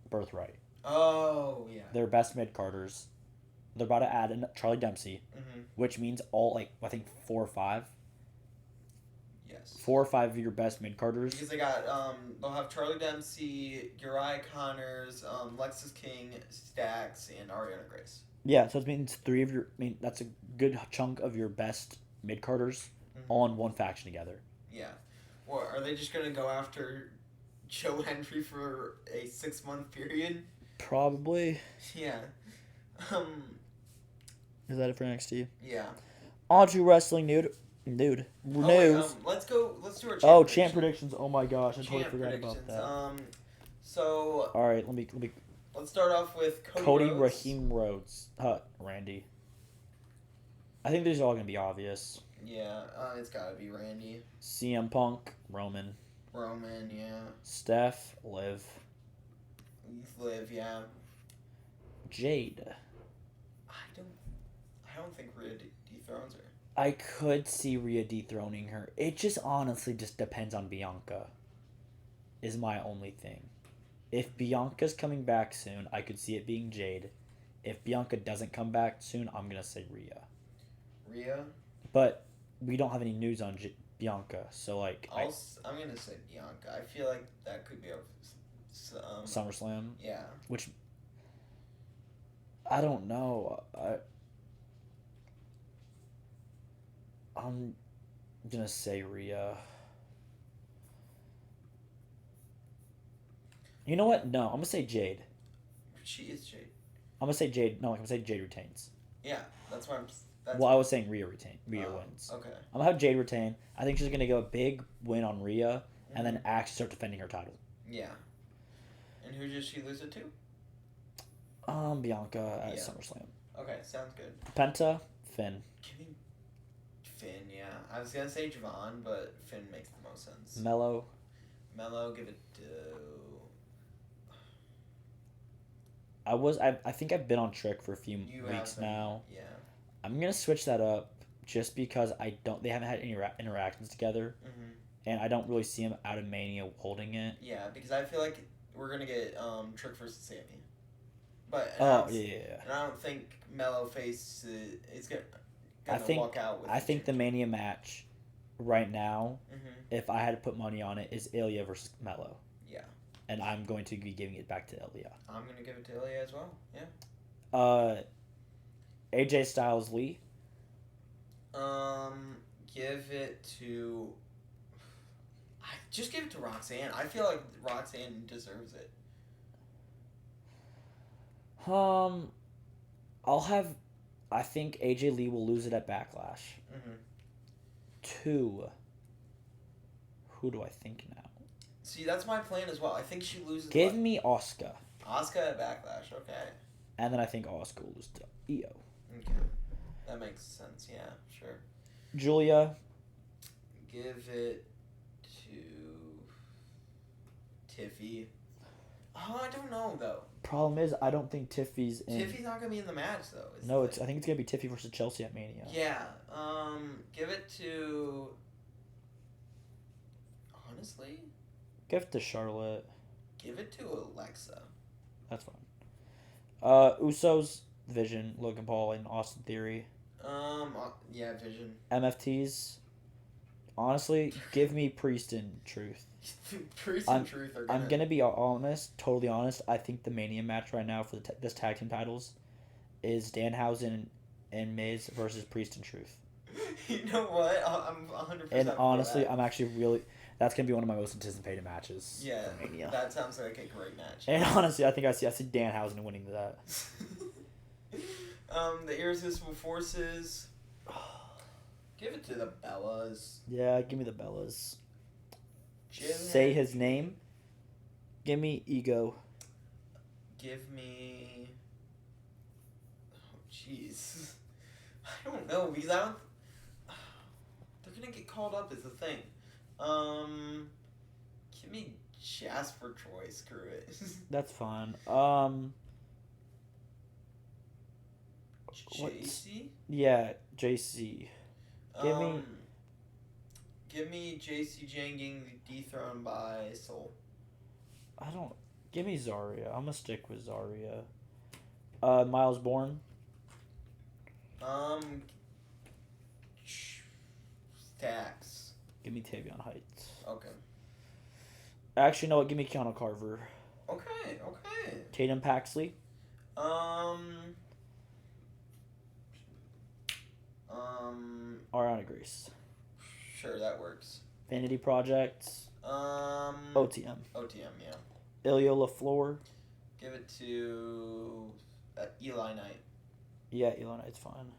Birthright. Oh, yeah. Their best mid-carders. They're about to add in Charlie Dempsey, Mm-hmm. which means all, I think 4 or 5. Yes. 4 or 5 of your best mid-carders. Because they got, they'll have Charlie Dempsey, Uriah Connors, Lexus King, Stax, and Ariana Grace. Yeah, so it means 3 of your... that's a good chunk of your best mid-carders on one faction together. Yeah. Well, are they just going to go after Joe Hendry for a 6-month period? Probably. Yeah. Is that it for NXT? Yeah. On to wrestling news. News. Let's do our champ predictions. Oh my gosh, I totally forgot about that. So. All right, let me. Let's start off with Cody Raheem Rhodes. Randy. I think these are all gonna be obvious. Yeah, it's gotta be Randy. CM Punk, Roman. Roman, yeah. Steph, Liv. Liv, yeah. Jade. I don't think Rhea dethrones her. I could see Rhea dethroning her. It just honestly just depends on Bianca. Is my only thing. If Bianca's coming back soon, I could see it being Jade. If Bianca doesn't come back soon, I'm gonna say Rhea. Rhea? But we don't have any news on Bianca, so I'm gonna say Bianca. I feel like that could be a SummerSlam. Yeah. Which I don't know. I'm gonna say Rhea. You know what? No, I'm gonna say Jade. She is Jade. I'm gonna say Jade. No, I'm gonna say Jade retains. Yeah, that's why I was saying Rhea wins. Okay. I'm gonna have Jade retain. I think she's gonna go a big win on Rhea, and then actually start defending her title. Yeah. And who does she lose it to? Bianca at SummerSlam. Okay, sounds good. Penta, Finn. Give me Finn, yeah. I was gonna say Javon, but Finn makes the most sense. Mello, give it to... I think I've been on Trick for a few weeks now. Yeah. I'm gonna switch that up just because they haven't had any interactions together, and I don't really see him out of Mania holding it. Yeah, because I feel like we're gonna get Trick versus Sammy. But yeah. And I don't think Mello face is gonna walk out with. I think the Mania match right now, Mm-hmm. if I had to put money on it, is Ilya versus Mello. Yeah. And I'm going to be giving it back to Ilya. I'm gonna give it to Ilya as well. Yeah. AJ Styles Lee. Give it to. Just give it to Roxanne. I feel like Roxanne deserves it. I think AJ Lee will lose it at Backlash. Mm-hmm. 2. Who do I think now? See, that's my plan as well. I think she loses. Give me Asuka. Asuka at Backlash, okay. And then I think Asuka will lose to Io. Okay. That makes sense. Yeah, sure. Julia. Give it to Tiffy. Oh, I don't know though. Problem is, I don't think Tiffy's in. Tiffy's not gonna be in the match though. No, I think it's gonna be Tiffy versus Chelsea at Mania. Yeah. Give it to. Honestly. Give it to Charlotte. Give it to Alexa. That's fine. Usos, Vision, Logan Paul, and Austin Theory. Yeah, Vision. MFTs. Honestly, give me Priest and Truth. Priest and Truth are gonna... I'm gonna be honest, totally honest. I think the Mania match right now for this tag team titles is Danhausen and Miz versus Priest and Truth. You know what? I'm 100%. And honestly, I'm actually really. That's gonna be one of my most anticipated matches. Yeah, for Mania. that sounds like a great match. And honestly, I think I see Danhausen winning that. The Irresistible Forces. Give it to the Bellas. Yeah, give me the Bellas. Jim Say his name. Give me Ego. Give me. Oh, jeez. I don't know because I don't. They're gonna get called up is the thing. Give me Jasper Troy. Screw it. That's fine. JC. Yeah, JC. Give me JC Jane getting dethroned by Soul. Give me Zarya. I'm gonna stick with Zarya. Miles Bourne. Stacks. Give me Tavion Heights. Okay. Actually, no. Give me Keanu Carver. Okay. Tatum Paxley. Ariana Grace. Sure, that works. Vanity Project. OTM. OTM, yeah. Ilya LaFleur. Give it to Eli Knight. Yeah, Eli Knight's fine.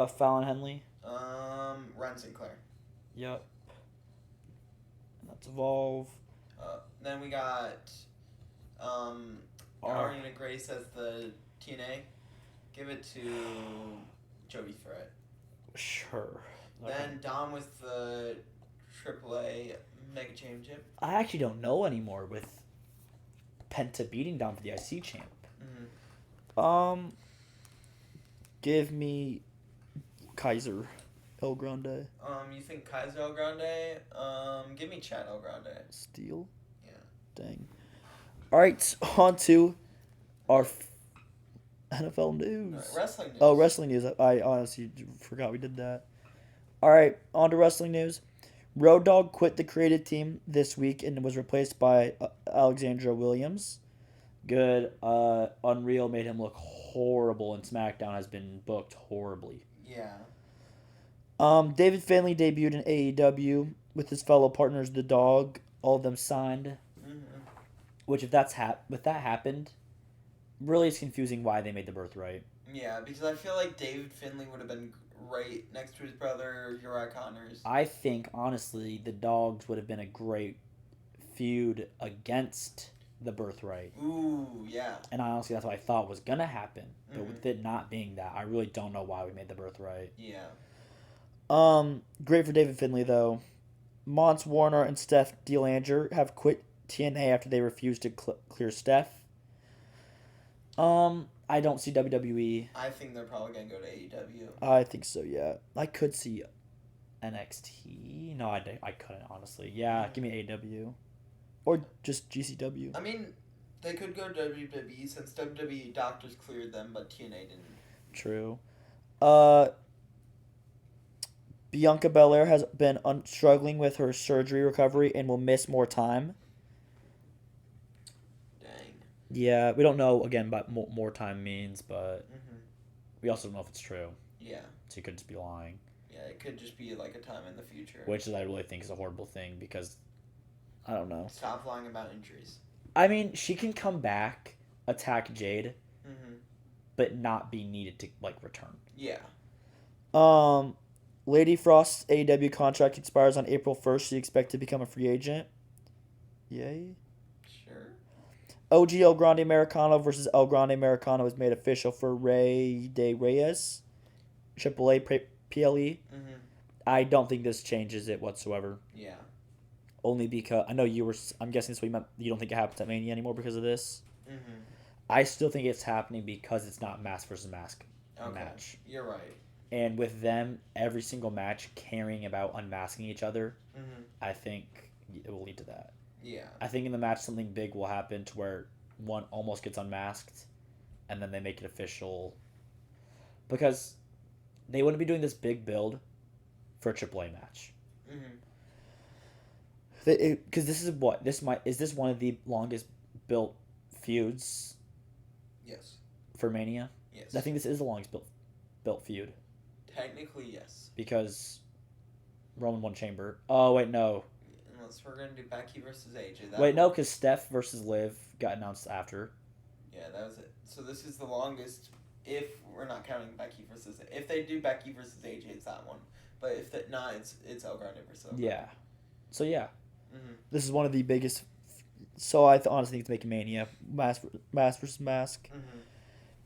Fallon Henley. Ryan Sinclair. Yep. And that's Evolve. Then we got Ariana Grace as the TNA. Give it to Jody Threat. Sure. Then Dom with the AAA Mega Championship. I actually don't know anymore with Penta beating Dom for the IC champ. Mm-hmm. Give me Kaiser El Grande. You think Kaiser El Grande? Give me Chad El Grande. Steel? Yeah. Dang. Alright, on to our NFL news. Wrestling news. Oh, wrestling news. I honestly forgot we did that. Alright, on to wrestling news. Road Dogg quit the creative team this week and was replaced by Alexandra Williams. Good. Unreal made him look horrible, and SmackDown has been booked horribly. Yeah. David Finlay debuted in AEW with his fellow partners, The Dog. All of them signed. Mm-hmm. Which, if that happened, really it's confusing why they made the Birthright. Yeah, because I feel like David Finlay would have been right next to his brother Uriah Connors. I think, honestly, the Dogs would have been a great feud against the Birthright. Ooh, yeah. And honestly, that's what I thought was going to happen. But with it not being that, I really don't know why we made the Birthright. Yeah. Great for David Finlay, though. Mons Warner and Steph DeLanger have quit TNA after they refused to clear Steph. I don't see WWE. I think they're probably going to go to AEW. I think so, yeah. I could see NXT. No, I couldn't, honestly. Yeah, give me AEW. Or just GCW. I mean, they could go to WWE since WWE doctors cleared them, but TNA didn't. True. Bianca Belair has been struggling with her surgery recovery and will miss more time. Dang. Yeah, we don't know, again, what more time means, but we also don't know if it's true. Yeah. So you could just be lying. Yeah, it could just be like a time in the future. Which I really think is a horrible thing because, I don't know. Stop lying about injuries. I mean, she can come back, attack Jade, but not be needed to, return. Yeah. Lady Frost's AEW contract expires on April 1st. She expects to become a free agent. Yay. Sure. OG El Grande Americano versus El Grande Americano was made official for Rey de Reyes, AAA PLE. Mm-hmm. I don't think this changes it whatsoever. Yeah. Only because I know you were. I'm guessing this what you meant. You don't think it happens at Mania anymore because of this. Mm-hmm. I still think it's happening because it's not mask versus mask Okay. match. You're right. And with them, every single match caring about unmasking each other, Mm-hmm. I think it will lead to that. Yeah. I think in the match something big will happen to where one almost gets unmasked, and then they make it official. Because they wouldn't be doing this big build for a AAA match. Mm-hmm. Because this is what is this one of the longest built feuds Yes. for Mania? Yes. I think this is the longest built feud Technically, yes. because Roman won Chamber. Oh wait, no. Unless we're gonna do Becky versus AJ. Wait, no, because Steph versus Liv got announced after. Yeah, that was it. So this is the longest. If we're not counting Becky versus, if they do Becky versus AJ, it's that one. But if that not, it's El Grande versus. El Grande. Yeah. So yeah, Mm-hmm. this is one of the biggest. So I honestly think it's making Mania mask versus mask. Mm-hmm.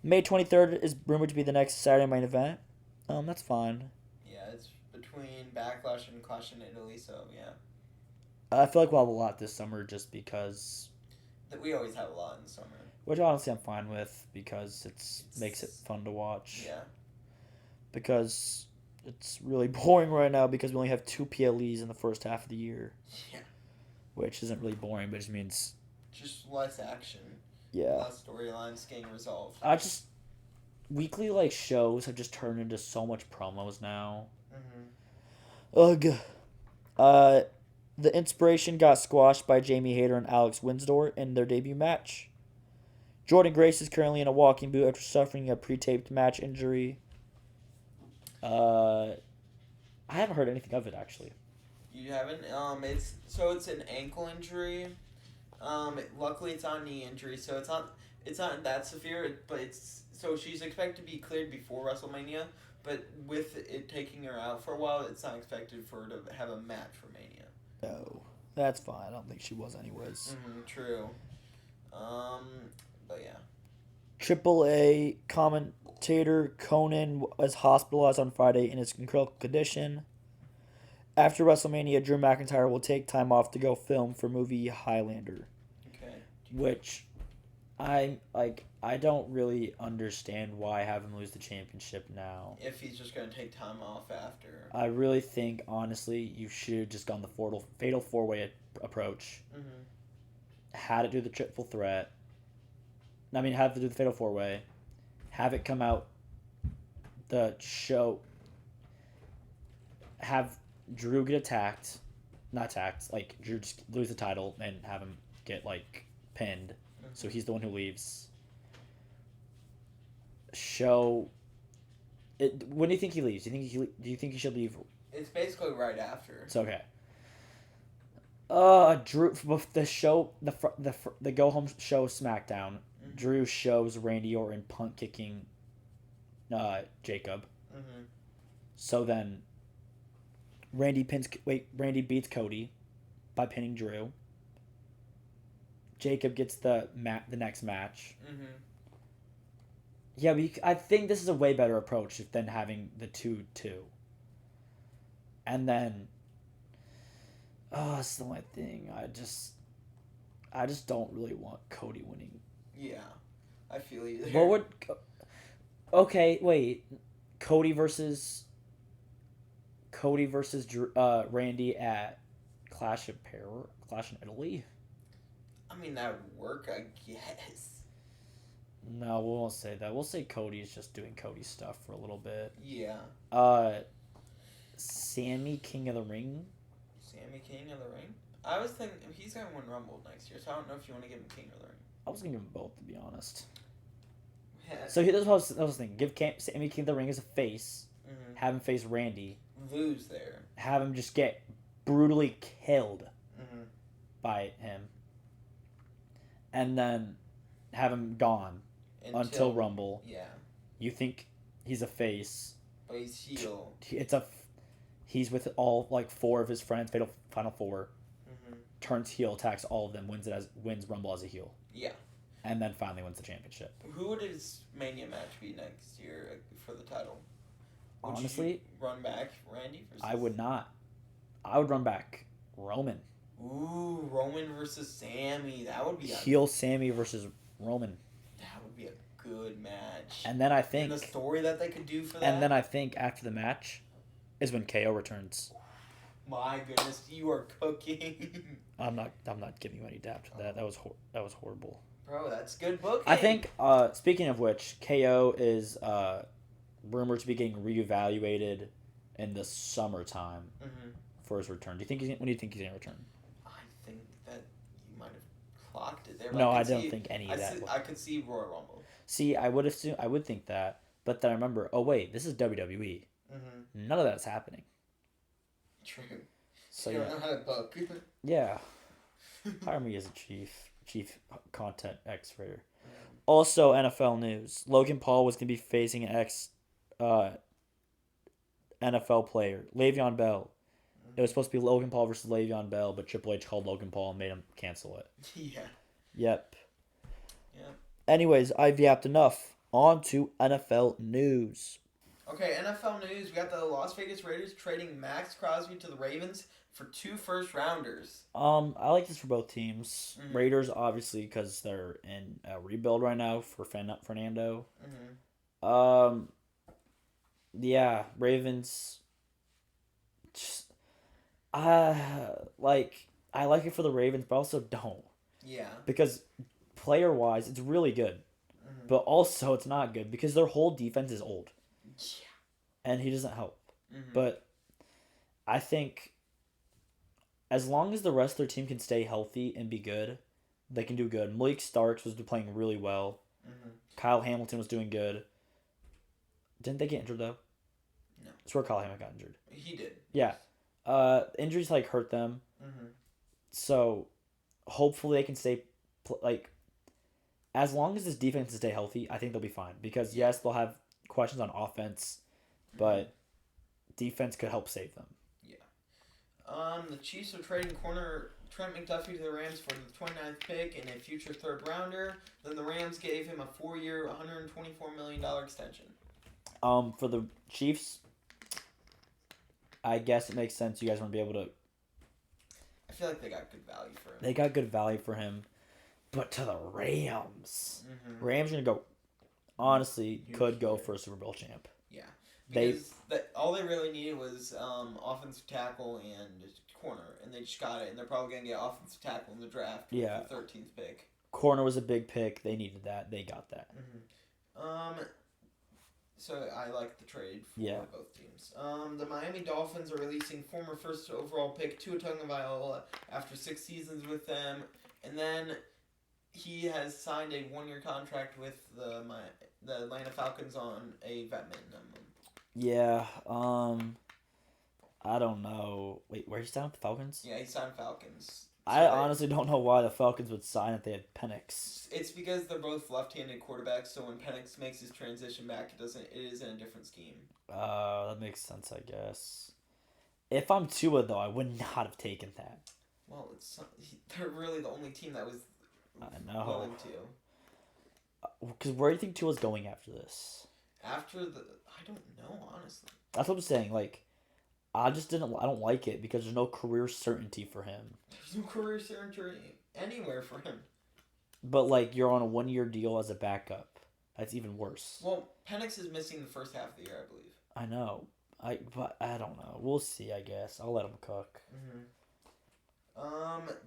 May 23rd is rumored to be the next Saturday main event. That's fine. Yeah, it's between Backlash and Clash in Italy, so yeah. I feel like we'll have a lot this summer just because, That we always have a lot in the summer. which honestly I'm fine with because it makes it fun to watch. Yeah. Because it's really boring right now because we only have 2 PLEs in the first half of the year, Yeah. which isn't really boring, but it just means Just less action. yeah. Less storylines getting resolved. Weekly like shows have just turned into so much promos now. Mm-hmm. Ugh. The Inspiration got squashed by Jamie Hayter and Alex Winsdor in their debut match. Jordan Grace is currently in a walking boot after suffering a pre-taped match injury. I haven't heard anything of it actually. You haven't? It's an ankle injury. Luckily it's not a knee injury, so it's not that severe. But so she's expected to be cleared before WrestleMania. But with it taking her out for a while, it's not expected for her to have a match for Mania. Oh, that's fine. I don't think she was anyways. Mm-hmm, true. But yeah. AAA commentator Conan was hospitalized on Friday in his critical condition. After WrestleMania, Drew McIntyre will take time off to go film for movie Highlander. Okay. Which I don't really understand why have him lose the championship now. If he's just gonna take time off after. I really think, honestly, you should have just gone the fatal 4-way approach. Mm-hmm. Had it do the triple threat. Have to do the fatal 4-way. Have it come out the show. Have Drew get attacked. Not attacked. Like, Drew just lose the title and have him get, like, pinned. Mm-hmm. So he's the one who leaves. Show. When do you think he leaves? Do you think he should leave? It's basically right after. It's okay. Drew the show the go home show SmackDown. Mm-hmm. Drew shows Randy Orton punt kicking, Jacob. Mm-hmm. So then. Randy beats Cody, by pinning Drew. Jacob gets the next match. Mm-hmm. Yeah, I think this is a way better approach than having the 2-2. And then, it's the only thing. I just don't really want Cody winning. Yeah, I feel you. What would? Okay, wait. Cody versus Randy at Clash in Italy. I mean, that would work, I guess. No, we won't say that. We'll say Cody's just doing Cody stuff for a little bit. Yeah. Sammy King of the Ring. Sammy King of the Ring? I was thinking he's going to win Rumble next year, so I don't know if you want to give him King of the Ring. I was going to give them both, to be honest. Yeah. So here's what I was thinking. Give Sammy King of the Ring as a face. Mm-hmm. Have him face Randy. Lose there. Have him just get brutally killed Mm-hmm. by him. And then have him gone until Rumble. Yeah. You think he's a face. But he's heel. He's with all, like, 4 of his friends, Final 4. Mm-hmm. Turns heel, attacks all of them, wins Rumble as a heel. Yeah. and then finally wins the championship. Who would his Mania match be next year for the title? Would Honestly, you run back Randy versus... I would not. I would run back Roman. Ooh, Roman versus Sammy. That would be Heel Sammy versus Roman. That would be a good match. And then I think... And the story that they could do for that. And then I think after the match is when KO returns. My goodness, you are cooking. I'm not giving you any dap to that. That was horrible. Bro, that's good booking. I think, speaking of which, KO is rumored to be getting reevaluated in the summertime for his return. When do you think he's going to return? I think that you might have clocked it there. No, I don't think any of that. I could see Royal Rumble. See, I would think that, but then I remember, oh wait, this is WWE. None of that's happening. True. So you don't know how to book. Yeah. Hire me as a chief content expert. Also, NFL news: Logan Paul was going to be facing an NFL player, Le'Veon Bell. It was supposed to be Logan Paul versus Le'Veon Bell, but Triple H called Logan Paul and made him cancel it. Yeah. Yep. Yeah. Anyways, I've yapped enough. On to NFL news. Okay, NFL news. We got the Las Vegas Raiders trading Max Crosby to the Ravens for 2 first-rounders. I like this for both teams. Raiders, obviously, because they're in a rebuild right now for Fernando. Yeah, Ravens. I like it for the Ravens, but also don't. Yeah. Because player-wise, it's really good. But also, it's not good because their whole defense is old. Yeah. And he doesn't help. But I think as long as the rest of their team can stay healthy and be good, they can do good. Malik Starks was playing really well. Kyle Hamilton was doing good. Didn't they get injured, though? No. I swear Kyle Hamilton got injured. He did. Yeah. Injuries, hurt them. So, hopefully they can stay, as long as this defense can stay healthy, I think they'll be fine. Because, yes, they'll have questions on offense, but defense could help save them. Yeah. The Chiefs are trading corner Trent McDuffie to the Rams for the 29th pick and a future third-rounder. Then the Rams gave him a 4-year, $124 million extension. For the Chiefs, I guess it makes sense. You guys want to be able to... I feel like they got good value for him. They got good value for him. But to the Rams. Rams are going to go... Honestly, could go for a Super Bowl champ. Yeah. Because all they really needed was offensive tackle and corner. And they just got it. And they're probably going to get offensive tackle in the draft with the 13th pick. Corner was a big pick. They needed that. They got that. So I like the trade for both teams. The Miami Dolphins are releasing former first overall pick Tua Tagovailoa after 6 seasons with them. And then he has signed a 1-year contract with the Atlanta Falcons on a vet minimum. Yeah, I don't know. Wait, where he signed with the Falcons? Yeah, he signed Falcons. I honestly don't know why the Falcons would sign if they had Penix. It's because they're both left-handed quarterbacks, so when Penix makes his transition back, it is in a different scheme. That makes sense, I guess. If I'm Tua, though, I would not have taken that. Well, they're really the only team that was willing to. Because where do you think Tua's going after this? I don't know, honestly. That's what I'm saying. I don't like it because there's no career certainty for him. There's no career certainty anywhere for him. But, you're on a 1-year deal as a backup. That's even worse. Well, Penix is missing the first half of the year, I believe. I know. But I don't know. We'll see, I guess. I'll let him cook.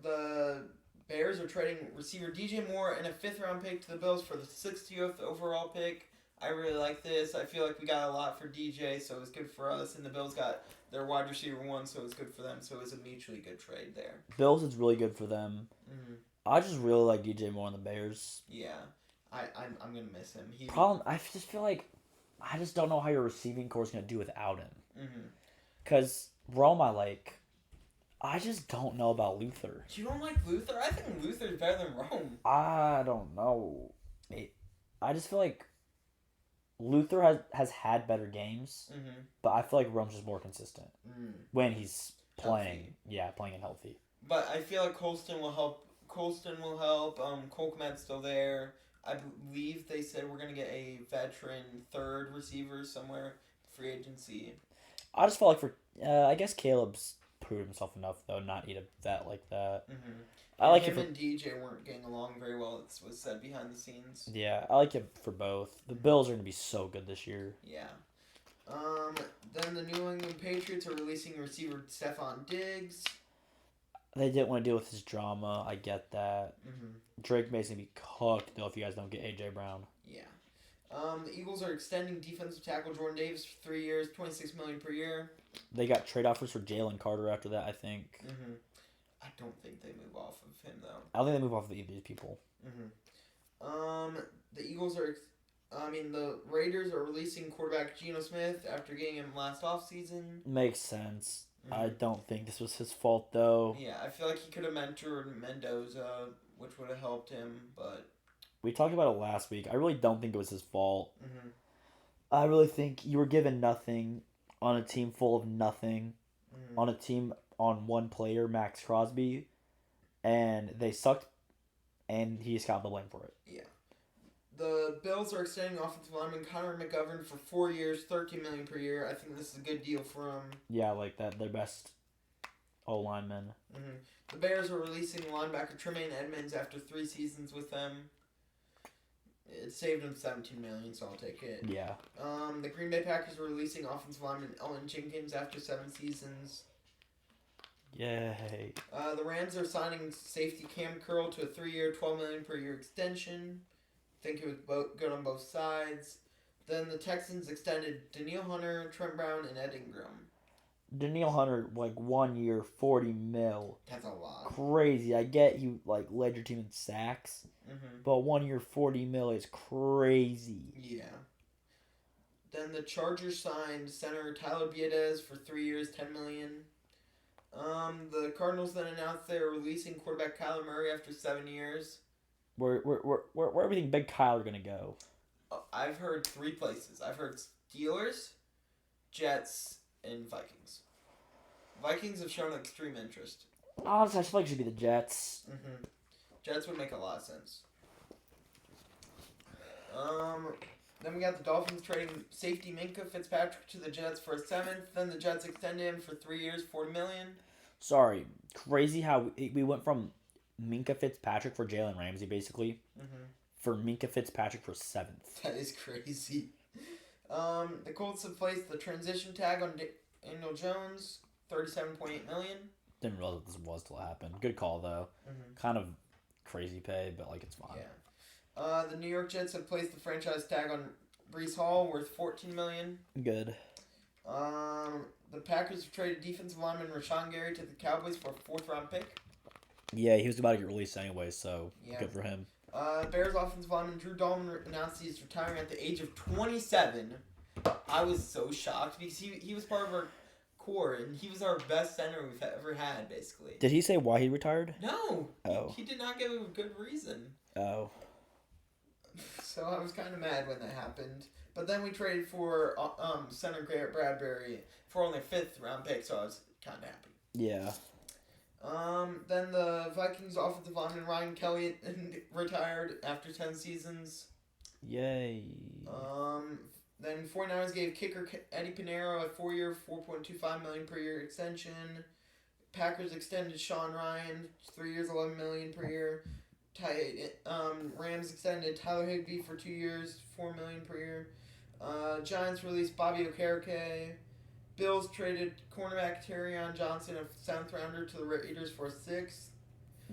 The Bears are trading receiver DJ Moore and a 5th-round pick to the Bills for the 60th overall pick. I really like this. I feel like we got a lot for DJ, so it was good for us. And the Bills got their wide receiver 1, so it was good for them. So it was a mutually good trade there. Bills is really good for them. I just really like DJ Moore on the Bears. Yeah. I'm going to miss him. I just feel like I just don't know how your receiving core is going to do without him. Because Rome I just don't know about Luther. You don't like Luther? I think Luther's better than Rome. I don't know. I just feel like Luther has had better games, but I feel like Rome's just more consistent when he's playing. Healthy. Yeah, playing and healthy. But I feel like Colston will help Colston will help. Cole Kmet's still there. I believe they said we're gonna get a veteran third receiver somewhere free agency. I just felt like I guess Caleb's proved himself enough though, not eat a vet like that. Mm-hmm. I like him it. And DJ weren't getting along very well. It was said behind the scenes. Yeah, I like it for both. The Bills are gonna be so good this year. Yeah. Then the New England Patriots are releasing receiver Stephon Diggs. They didn't want to deal with his drama. I get that. Mm-hmm. Drake Mason be cooked though if you guys don't get AJ Brown. Yeah. The Eagles are extending defensive tackle Jordan Davis for 3 years, $26 million per year. They got trade offers for Jalen Carter after that, I think. Mm-hmm. I don't think they move off of him though. I don't think they move off of either of these people. Mm-hmm. The Eagles are. The Raiders are releasing quarterback Geno Smith after getting him last offseason. Makes sense. Mm-hmm. I don't think this was his fault though. Yeah, I feel like he could have mentored Mendoza, which would have helped him, but. We talked about it last week. I really don't think it was his fault. Mm-hmm. I really think you were given nothing on a team full of nothing, on a team on one player, Max Crosby, and they sucked, and he just got the blame for it. Yeah. The Bills are extending offensive lineman Connor McGovern for 4 years, $13 million per year. I think this is a good deal for him. Yeah, like that. Their best O-lineman. Mm-hmm. The Bears are releasing linebacker Tremaine Edmonds after 3 seasons with them. It saved him $17 million, so I'll take it. Yeah. The Green Bay Packers are releasing offensive lineman Elton Jenkins after 7 seasons. Yay. The Rams are signing safety Cam Curl to a 3-year, $12 million per year extension. I think it was good on both sides. Then the Texans extended Danielle Hunter, Trent Brown, and Ed Ingram. Danielle Hunter, 1 year, $40 million. That's a lot. Crazy. I get you led your team in sacks, but 1 year, $40 million is crazy. Yeah. Then the Chargers signed center Tyler Biadasz for 3 years, $10 million. The Cardinals then announced they are releasing quarterback Kyler Murray after 7 years. Where everything Big Kyler gonna go? I've heard 3 places. I've heard Steelers, Jets, and Vikings. Vikings have shown extreme interest. Honestly, I feel like it should be the Jets. Jets would make a lot of sense. Then we got the Dolphins trading safety Minkah Fitzpatrick to the Jets for a 7th. Then the Jets extended him for 3 years, $40 million. Sorry, crazy how we went from Minkah Fitzpatrick for Jalen Ramsey, basically, for Minkah Fitzpatrick for 7th. That is crazy. The Colts have placed the transition tag on Daniel Jones, $37.8 million. Didn't realize what this was till it happened. Good call, though. Kind of crazy pay, but, it's fine. Yeah. The New York Jets have placed the franchise tag on Breece Hall, worth $14 million. Good. The Packers have traded defensive lineman Rashawn Gary to the Cowboys for a 4th-round pick. Yeah, he was about to get released anyway, so good for him. Bears offensive lineman Drew Dalman announced he's retiring at the age of 27. I was so shocked because he was part of our core, and he was our best center we've ever had, basically. Did he say why he retired? No. Oh. He did not give a good reason. Oh. So I was kind of mad when that happened. But then we traded for center Garrett Bradbury for only a 5th-round pick, so I was kind of happy. Yeah. Then the Vikings offensive lineman Ryan Kelly retired after 10 seasons. Yay. Then 49ers gave kicker Eddie Pinheiro a 4-year, $4.25 million per year extension. Packers extended Sean Ryan 3 years, $11 million per year. Rams extended Tyler Higbee for 2 years, $4 million per year. Giants released Bobby Okereke. Bills traded cornerback Terrion Johnson, a 7th rounder, to the Raiders for a 6th.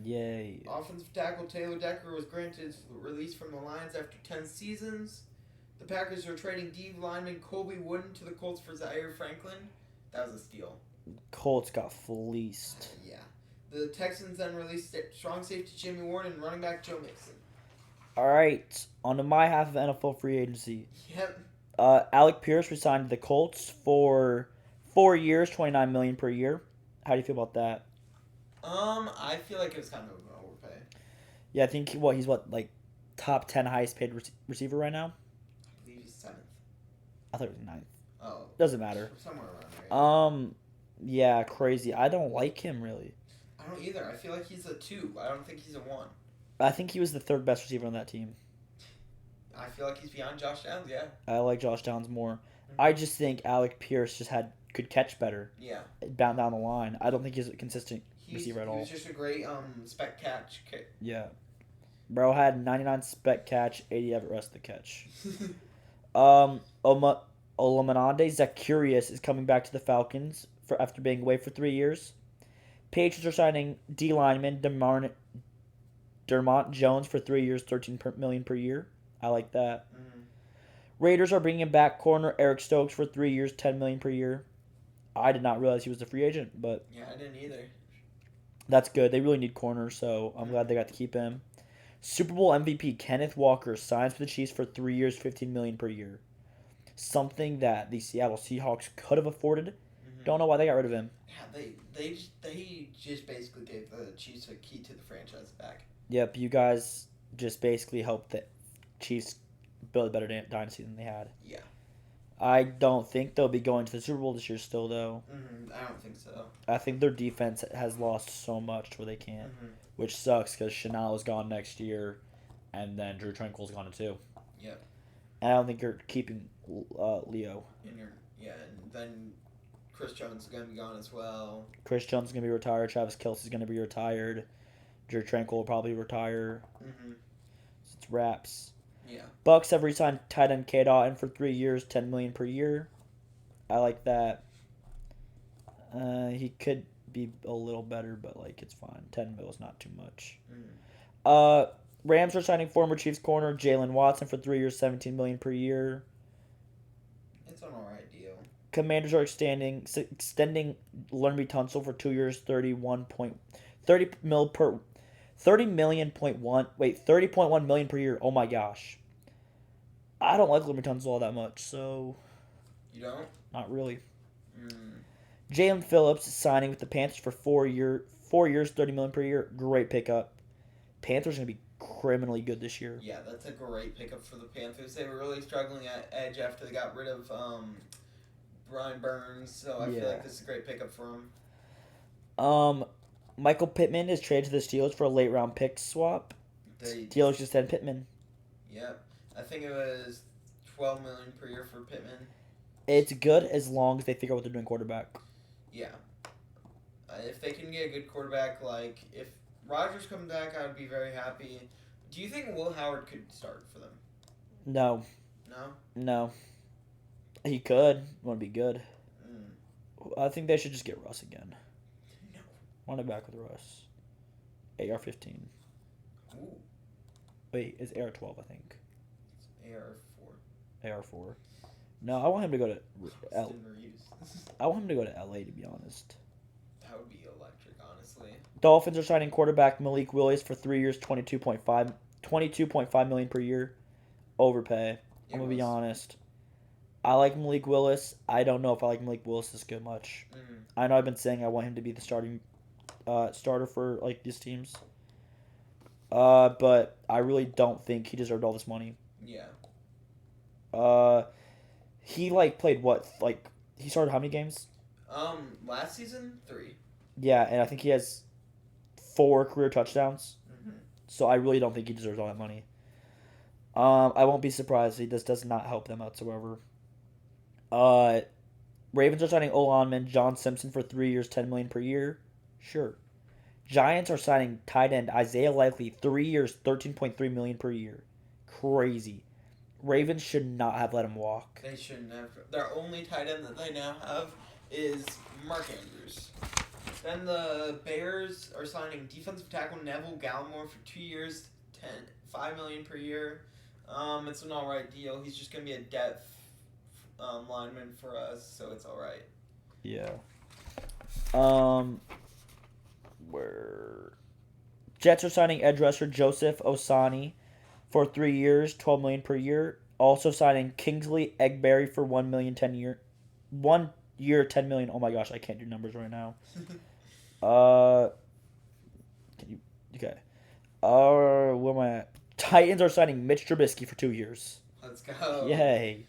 Yay. Offensive tackle Taylor Decker was granted release from the Lions after 10 seasons. The Packers are trading D lineman Colby Wooden to the Colts for Zaire Franklin. That was a steal. Colts got fleeced. Yeah. The Texans then released strong safety Jimmy Ward and running back Joe Mixon. All right, on to my half of NFL free agency. Yep. Alec Pierce resigned to the Colts for 4 years, $29 million per year. How do you feel about that? I feel like it was kind of an overpay. Yeah, I think he's top 10 highest paid receiver right now. I believe he's 7th. I thought it was 9th. Oh. Doesn't matter. Somewhere around there. Yeah, crazy. I don't like him really. I don't either. I feel like he's a 2. I don't think he's a 1. I think he was the third best receiver on that team. I feel like he's beyond Josh Downs, yeah. I like Josh Downs more. Mhm. I just think Alec Pierce could catch better Yeah. down the line. I don't think he's a consistent receiver at He all. was just a great spec catch kick. Yeah. Bro had 99 spec catch, 80 effort rest of the catch. Olamide Zacchaeus is coming back to the Falcons after being away for 3 years. Patriots are signing D lineman Dermont Jones for 3 years, $13 million per year. I like that. Raiders are bringing back corner Eric Stokes for 3 years, $10 million per year. I did not realize he was a free agent, but Yeah, I didn't either. that's good. They really need corners, so I'm glad they got to keep him. Super Bowl MVP Kenneth Walker signs for the Chiefs for 3 years, $15 million per year. Something that the Seattle Seahawks could have afforded. Don't know why they got rid of him. Yeah, they just basically gave the Chiefs a key to the franchise back. Yep, you guys just basically helped the Chiefs build a better dynasty than they had. Yeah. I don't think they'll be going to the Super Bowl this year still, though. I don't think so. I think their defense has lost so much to where they can't, which sucks because Chanel is gone next year, and then Drew Tranquill's gone too. Yep. And I don't think you're keeping Leo. And then Chris Jones is going to be gone as well. Chris Jones is going to be retired. Travis Kelce's going to be retired. Drew Tranquill will probably retire. It's wraps. Yeah. Bucks have re-signed tight end K. Dotton for 3 years, $10 million per year. I like that. He could be a little better, but it's fine. 10 mil is not too much. Rams are signing former Chiefs corner Jalen Watson for 3 years, $17 million per year. It's an alright deal. Commanders are extending Learnby Tunsil for 2 years, $30.1 million per year. Oh my gosh. I don't like Learnby Tunsil all that much, so You don't? not really. Jalen Phillips is signing with the Panthers for 4 years, $30 million per year. Great pickup. Panthers are gonna be criminally good this year. Yeah, that's a great pickup for the Panthers. They were really struggling at edge after they got rid of Brian Burns, so I feel like this is a great pickup for him. Michael Pittman is traded to the Steelers for a late round pick swap. Steelers just sent Pittman. Yep. I think it was $12 million per year for Pittman. It's good as long as they figure out what they're doing quarterback. Yeah. If they can get a good quarterback, if Rodgers comes back, I would be very happy. Do you think Will Howard could start for them? No. No? He could. Want to be good. I think they should just get Russ again. No. Run it back with Russ. AR-15. Ooh. Wait, it's AR-12, I think. It's AR-4. AR-4. No, I want him to go to I want him to go to LA, to be honest. That would be electric, honestly. Dolphins are signing quarterback Malik Willis for 3 years, $22.5 million per year. Overpay. I'm gonna be honest. I like Malik Willis. I don't know if I like Malik Willis this good much. I know I've been saying I want him to be the starter for these teams. But I really don't think he deserved all this money. Yeah. He played what? He started how many games? Last season 3. Yeah, and I think he has 4 career touchdowns. So I really don't think he deserves all that money. I won't be surprised if this does not help them whatsoever. Ravens are signing O-lineman John Simpson for 3 years, $10 million per year. Sure. Giants are signing tight end Isaiah Likely, 3 years, $13.3 million per year. Crazy. Ravens should not have let him walk. They shouldn't have. Their only tight end that they now have is Mark Andrews. Then the Bears are signing defensive tackle Neville Gallimore for 2 years, $5 million per year. It's an alright deal. He's just gonna be a depth lineman for us, so it's alright. Yeah. Jets are signing edge rusher Joseph Osani for 3 years, $12 million per year. Also signing Kingsley Eggberry for 1 million, 10 year, 1 year, $10 million. Oh my gosh, I can't do numbers right now. Okay. Where am I at? Titans are signing Mitch Trubisky for 2 years. Let's go. Yay.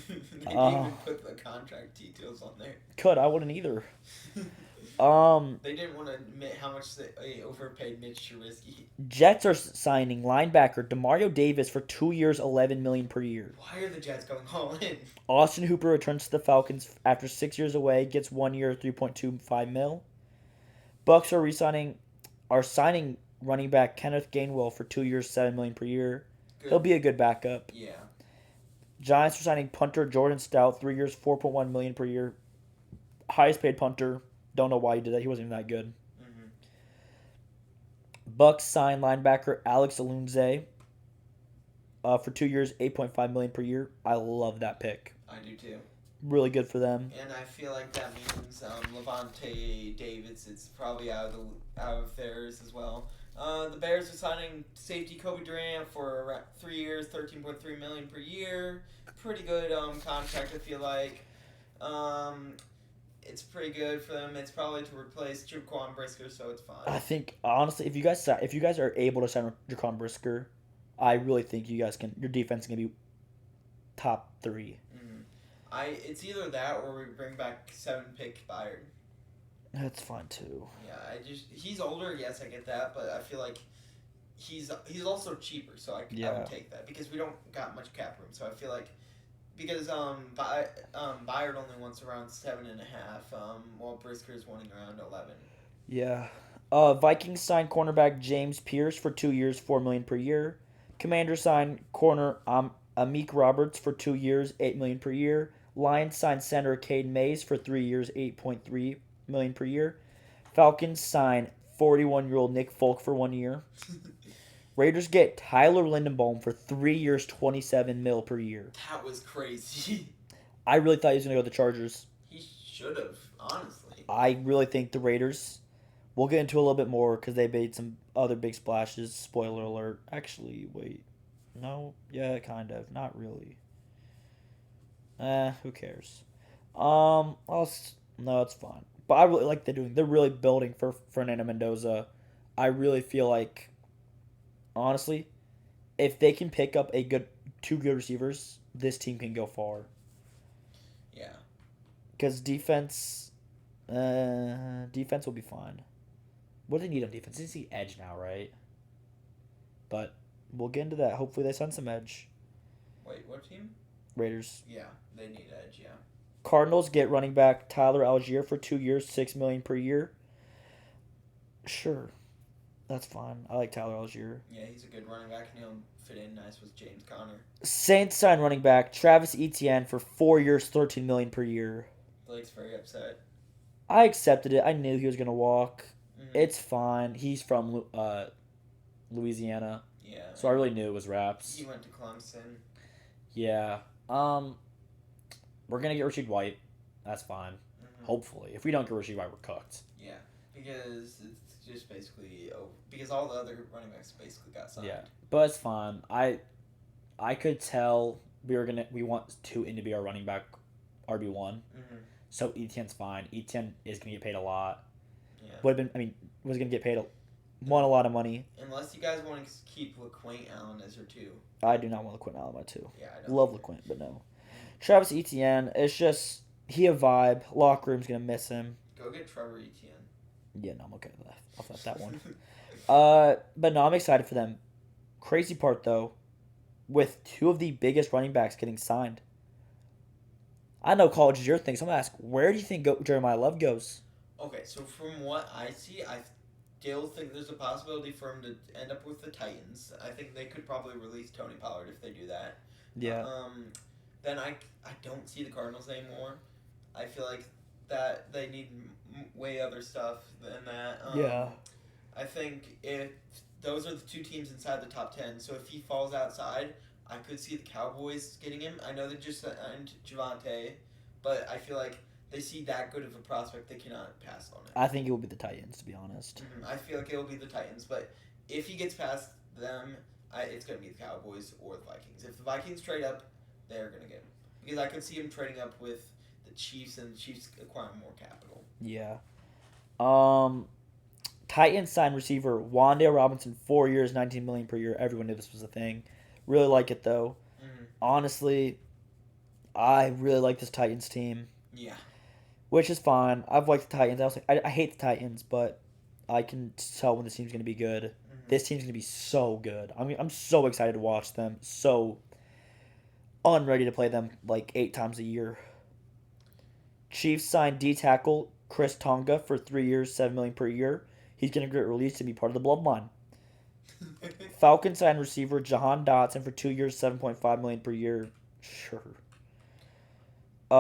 They didn't even put the contract details on there. I wouldn't either. They didn't want to admit how much they overpaid Mitch Trubisky. Jets are signing linebacker Demario Davis for 2 years, $11 million per year. Why are the Jets going all in? Austin Hooper returns to the Falcons after 6 years away, gets 1 year, $3.25 mil. Bucks are signing running back Kenneth Gainwell for 2 years, $7 million per year. Good. He'll be a good backup. Yeah. Giants are signing punter Jordan Stout, 3 years, $4.1 million per year. Highest paid punter. Don't know why he did that. He wasn't even that good. Mm-hmm. Bucks sign linebacker Alex Alunze for 2 years, $8.5 million per year. I love that pick. I do too. Really good for them. And I feel like that means Levante Davids is probably out of theirs as well. The Bears are signing safety Kobe Durant for 3 years, $13.3 million per year. Pretty good contract, I feel like. It's pretty good for them. It's probably to replace Jaquan Brisker, so it's fine. I think honestly, if you guys are able to sign Jaquan Brisker, I really think you guys can. Your defense is gonna be top 3. It's either that or we bring back 7-pick Byard. That's fine too. Yeah, he's older. Yes, I get that, but I feel like he's also cheaper, so I would take that because we don't got much cap room. So I feel like because Byard only wants around 7.5, while Brisker is wanting around 11. Yeah. Vikings signed cornerback James Pierce for 2 years, $4 million per year. Commanders signed corner Amik Roberts for 2 years, $8 million per year. Lions signed center Cade Mays for 3 years, $8.3 million per year. Falcons signed 41-year-old Nick Folk for 1 year. Raiders get Tyler Lindenbaum for 3 years, $27 million per year. That was crazy. I really thought he was going to go to the Chargers. He should have, honestly. I really think the Raiders. We'll get into a little bit more because they made some other big splashes. Spoiler alert. Actually, wait. No? Yeah, kind of. Not really. Who cares? No, it's fine. But I really like they're doing. They're really building for Fernando Mendoza. I really feel like, honestly, if they can pick up two good receivers, this team can go far. Yeah. Because defense will be fine. What do they need on defense? They see edge now, right? But we'll get into that. Hopefully they send some edge. Wait, what team? Raiders. Yeah, they need edge, yeah. Cardinals get running back Tyler Algier for 2 years, $6 million per year. Sure. That's fine. I like Tyler Algier. Yeah, he's a good running back, and he'll fit in nice with James Conner. Saints sign running back Travis Etienne for 4 years, $13 million per year. Blake's very upset. I accepted it. I knew he was going to walk. Mm-hmm. It's fine. He's from Louisiana. Yeah. So I really knew it was Raps. He went to Clemson. Yeah. We're going to get Rasheed White. That's fine. Mm-hmm. Hopefully. If we don't get Rasheed White, we're cooked. Yeah. Because it's just basically over. Because all the other running backs basically got signed. Yeah. But it's fine. I could tell we want Tuitt to be our running back RB1. Mm-hmm. So Etienne's fine. Etienne is going to get paid a lot. Yeah. Was going to get paid a lot of money. Unless you guys want to keep LaQuint Allen as your 2. I do not want LaQuint Allen my 2. Yeah, I don't. Love LaQuint, but no. Travis Etienne, it's just, he a vibe. Locker room's going to miss him. Go get Trevor Etienne. Yeah, no, I'm okay with that. I'll flip that one. But no, I'm excited for them. Crazy part, though, with 2 of the biggest running backs getting signed. I know college is your thing, so I'm going to ask, where do you think Jeremiah Love goes? Okay, so from what I see, I still think there's a possibility for him to end up with the Titans. I think they could probably release Tony Pollard if they do that. Yeah. Then I don't see the Cardinals anymore. I feel like that they need way other stuff than that. Yeah. I think if those are the 2 teams inside the top 10, so if he falls outside, I could see the Cowboys getting him. I know they just signed Javonte, but I feel like they see that good of a prospect, they cannot pass on it. I think it will be the Titans, to be honest. I feel like it will be the Titans, but if he gets past them, it's going to be the Cowboys or the Vikings. If the Vikings trade up, they're going to get him. Because I could see him trading up with the Chiefs and the Chiefs acquiring more capital. Yeah. Titans signed receiver Wan'Dale Robinson, 4 years, $19 million per year. Everyone knew this was a thing. Really like it, though. Mm-hmm. Honestly, I really like this Titans team. Yeah. which is fine. I've liked the Titans. I hate the Titans, but I can tell when this team's going to be good. Mm-hmm. This team's going to be so good. I mean, I'm so excited to watch them. So unready to play them like 8 times a year. Chiefs signed D tackle Chris Tonga for 3 years, $7 million per year. He's going to get released to be part of the bloodline. Falcons signed receiver Jahan Dotson for 2 years, $7.5 million per year. Sure.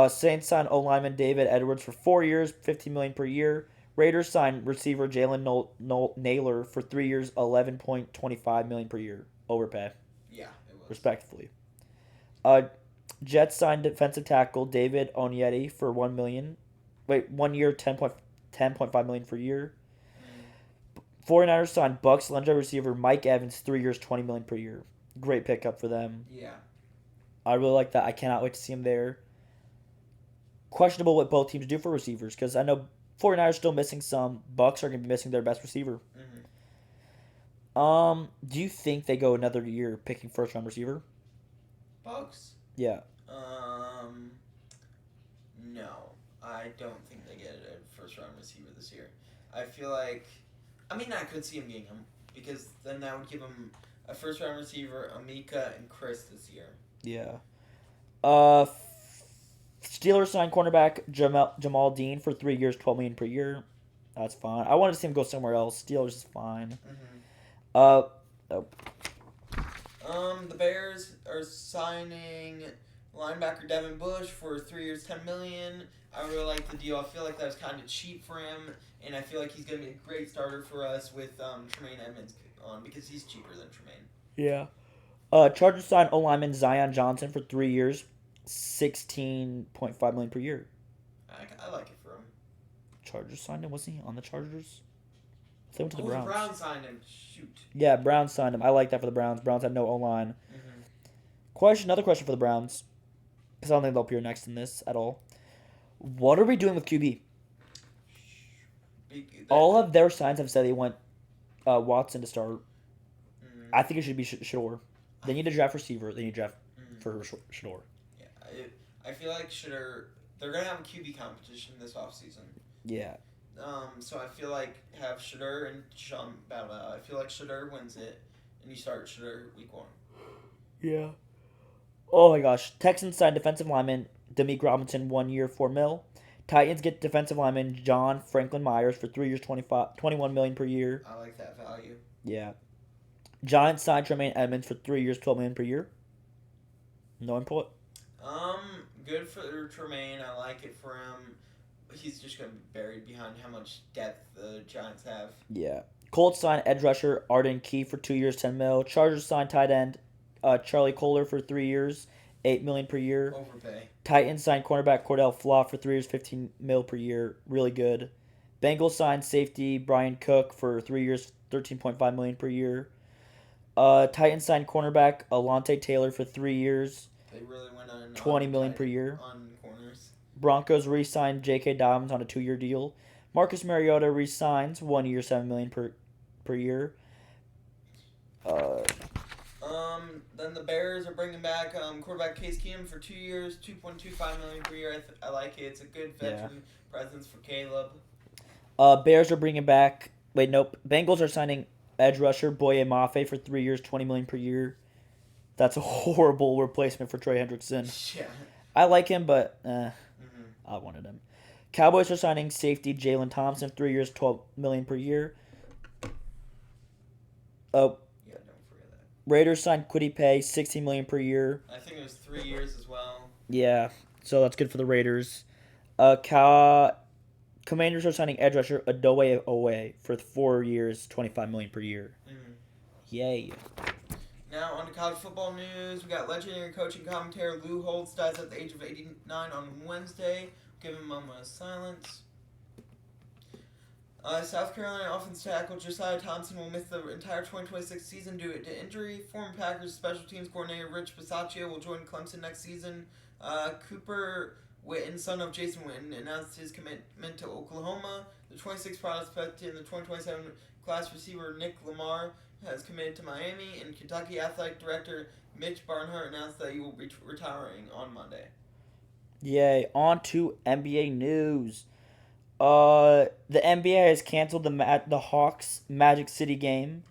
Saints signed O lineman David Edwards for 4 years, $15 million per year. Raiders signed receiver Jalen Naylor for 3 years, $11.25 million per year. Overpay, Yeah, it was. respectively. Jets signed defensive tackle David Onyeti for 1 year, $10.5 million per year. 49ers signed Bucks Lundgren receiver Mike Evans, 3 years, $20 million per year. Great pickup for them. Yeah. I really like that. I cannot wait to see him there. Questionable what both teams do for receivers, because I know 49ers still missing some. Bucks are going to be missing their best receiver. Mm-hmm. Do you think they go another year picking first round receiver? Bucks? Yeah. No. I don't think they get a first round receiver this year. I feel like, I could see him getting him, because then that would give him a first round receiver, Amika, and Chris this year. Yeah. Steelers signed cornerback Jamal Dean for 3 years, $12 million per year. That's fine. I wanted to see him go somewhere else. Steelers is fine. Mm-hmm. The Bears are signing linebacker Devin Bush for 3 years, $10 million. I really like the deal. I feel like that was kind of cheap for him, and I feel like he's going to be a great starter for us with Tremaine Edmonds on, because he's cheaper than Tremaine. Yeah. Chargers signed O lineman Zion Johnson for 3 years, $16.5 million per year. I like it for him. Chargers signed him. Wasn't he on the Chargers? They went to the The Browns. Browns signed him. Shoot. Yeah, Browns signed him. I like that for the Browns. Browns had no O line. Mm-hmm. Another question for the Browns, because I don't think they'll appear next in this at all. What are we doing with QB? All of their signs have said they want Watson to start. Mm-hmm. I think it should be Shador. They need to draft receiver. They need to draft for Shador. Yeah, I feel like they're going to have a QB competition this offseason. Yeah. So I feel like have Shador and Sean battle out. I feel like Shador wins it, and you start Shador week 1. Yeah. Oh my gosh. Texans signed defensive lineman Demick Robinson, 1 year, $4 million. Titans get defensive lineman John Franklin Myers for 3 years, $21 million per year. I like that value. Yeah. Giants signed Tremaine Edmonds for 3 years, $12 million per year. No input. Good for Tremaine. I like it for him. He's just going to be buried behind how much depth the Giants have. Yeah. Colts signed edge rusher Arden Key for 2 years, $10 million. Chargers signed tight end Charlie Kohler for 3 years, $8 million per year. Overpay. Titans signed cornerback Cordell Flott for 3 years, $15 million per year. Really good. Bengals signed safety Brian Cook for 3 years, $13.5 million per year. Titans signed cornerback Alontae Taylor for 3 years. They really went on $20 million per year. On corners. Broncos re-signed J.K. Dobbins on a 2-year deal. Marcus Mariota re-signs 1 year, $7 million per year. Then the Bears are bringing back quarterback Case Keenum for 2 years, $2.25 million per year. I like it. It's a good veteran presence for Caleb. Bears are bringing back. Wait, nope. Bengals are signing edge rusher Boye Mafe for 3 years, $20 million per year. That's a horrible replacement for Trey Hendrickson. Yeah. I like him, but I wanted him. Cowboys are signing safety Jalen Thompson, 3 years, $12 million per year. Yeah, don't forget that. Raiders signed Kwity Paye, $16 million per year. I think it was 3 years as well. Yeah, so that's good for the Raiders. Commanders are signing edge rusher Adoye Owe for 4 years, $25 million per year. Yay. Now on to college football news. We got legendary coaching commentator Lou Holtz dies at the age of 89 on Wednesday. Give him a moment of silence. South Carolina offensive tackle Josiah Thompson will miss the entire 2026 season due to injury. Former Packers special teams coordinator Rich Bisaccia will join Clemson next season. Cooper Witten, son of Jason Witten, announced his commitment to Oklahoma. The 26th prospect in the 2027 class receiver Nick Lamar has committed to Miami, and Kentucky athletic director Mitch Barnhart announced that he will be retiring on Monday. Yay. On to NBA news. The NBA has canceled the Hawks Magic City game.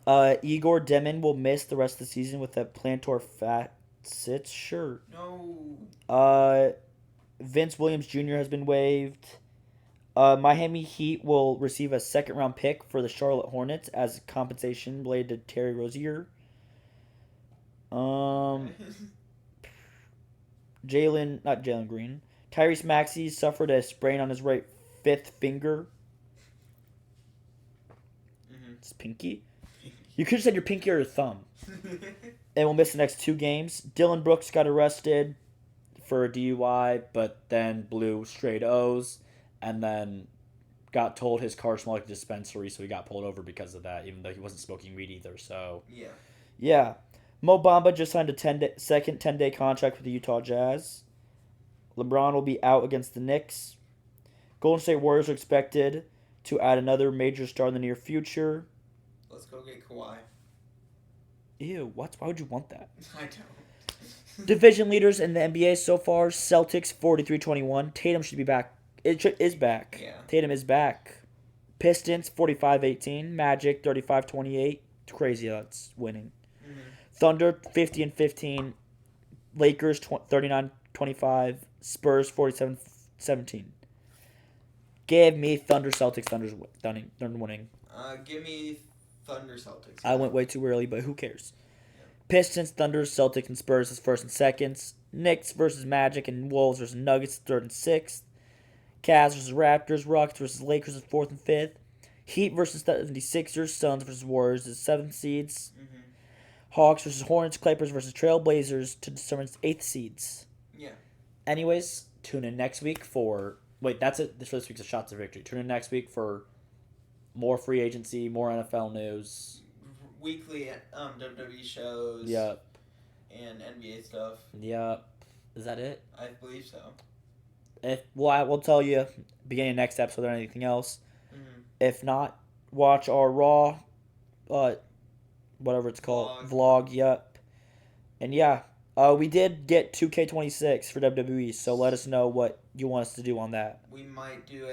Igor Demon will miss the rest of the season with a plantar fasciitis shirt. No. Vince Williams Jr. has been waived. Miami Heat will receive a second round pick for the Charlotte Hornets as compensation related to Terry Rozier. Not Jalen Green. Tyrese Maxey suffered a sprain on his right fifth finger. It's pinky. You could have said your pinky or your thumb. And will miss the next 2 games. Dylan Brooks got arrested for a DUI, but then blew straight O's, and then got told his car smelled like a dispensary, so he got pulled over because of that, even though he wasn't smoking weed either. So yeah. Mo Bamba just signed a second 10-day contract with the Utah Jazz. LeBron will be out against the Knicks. Golden State Warriors are expected to add another major star in the near future. Let's go get Kawhi. Ew, what? Why would you want that? I don't. Division leaders in the NBA so far: Celtics 43-21. Tatum should be back. Is back. Yeah. Tatum is back. Pistons 45-18. Magic 35-28. It's crazy that's winning. Thunder 50-15. Lakers 39-25. Spurs 47-17. Give me Thunder Celtics. Thunder's winning. Give me Thunder Celtics. I went way too early, but who cares? Pistons, Thunder, Celtics, and Spurs is first and seconds. Knicks versus Magic and Wolves versus Nuggets third and sixth. Cavs versus Raptors. Rockets versus Lakers is fourth and fifth. Heat versus 76ers. Suns versus Warriors is seventh seeds. Hawks versus Hornets. Clippers versus Trailblazers to determine eighth seeds. Yeah. Anyways, tune in next week for... Wait, that's it. This week's a Shots of Victory. Tune in next week for more free agency, more NFL news. Weekly WWE shows. Yep. And NBA stuff. Yep. Is that it? I believe so. I will tell you beginning of next episode or anything else. If not, watch our Raw, whatever it's called, vlog. Yep. And yeah, we did get 2K26 for WWE, so let us know what you want us to do on that. We might do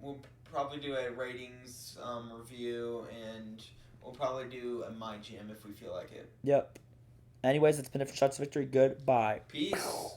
we'll probably do a ratings review, and we'll probably do a My Gym if we feel like it. Yep. Anyways, it's been it for Shots of Victory. Goodbye. Peace.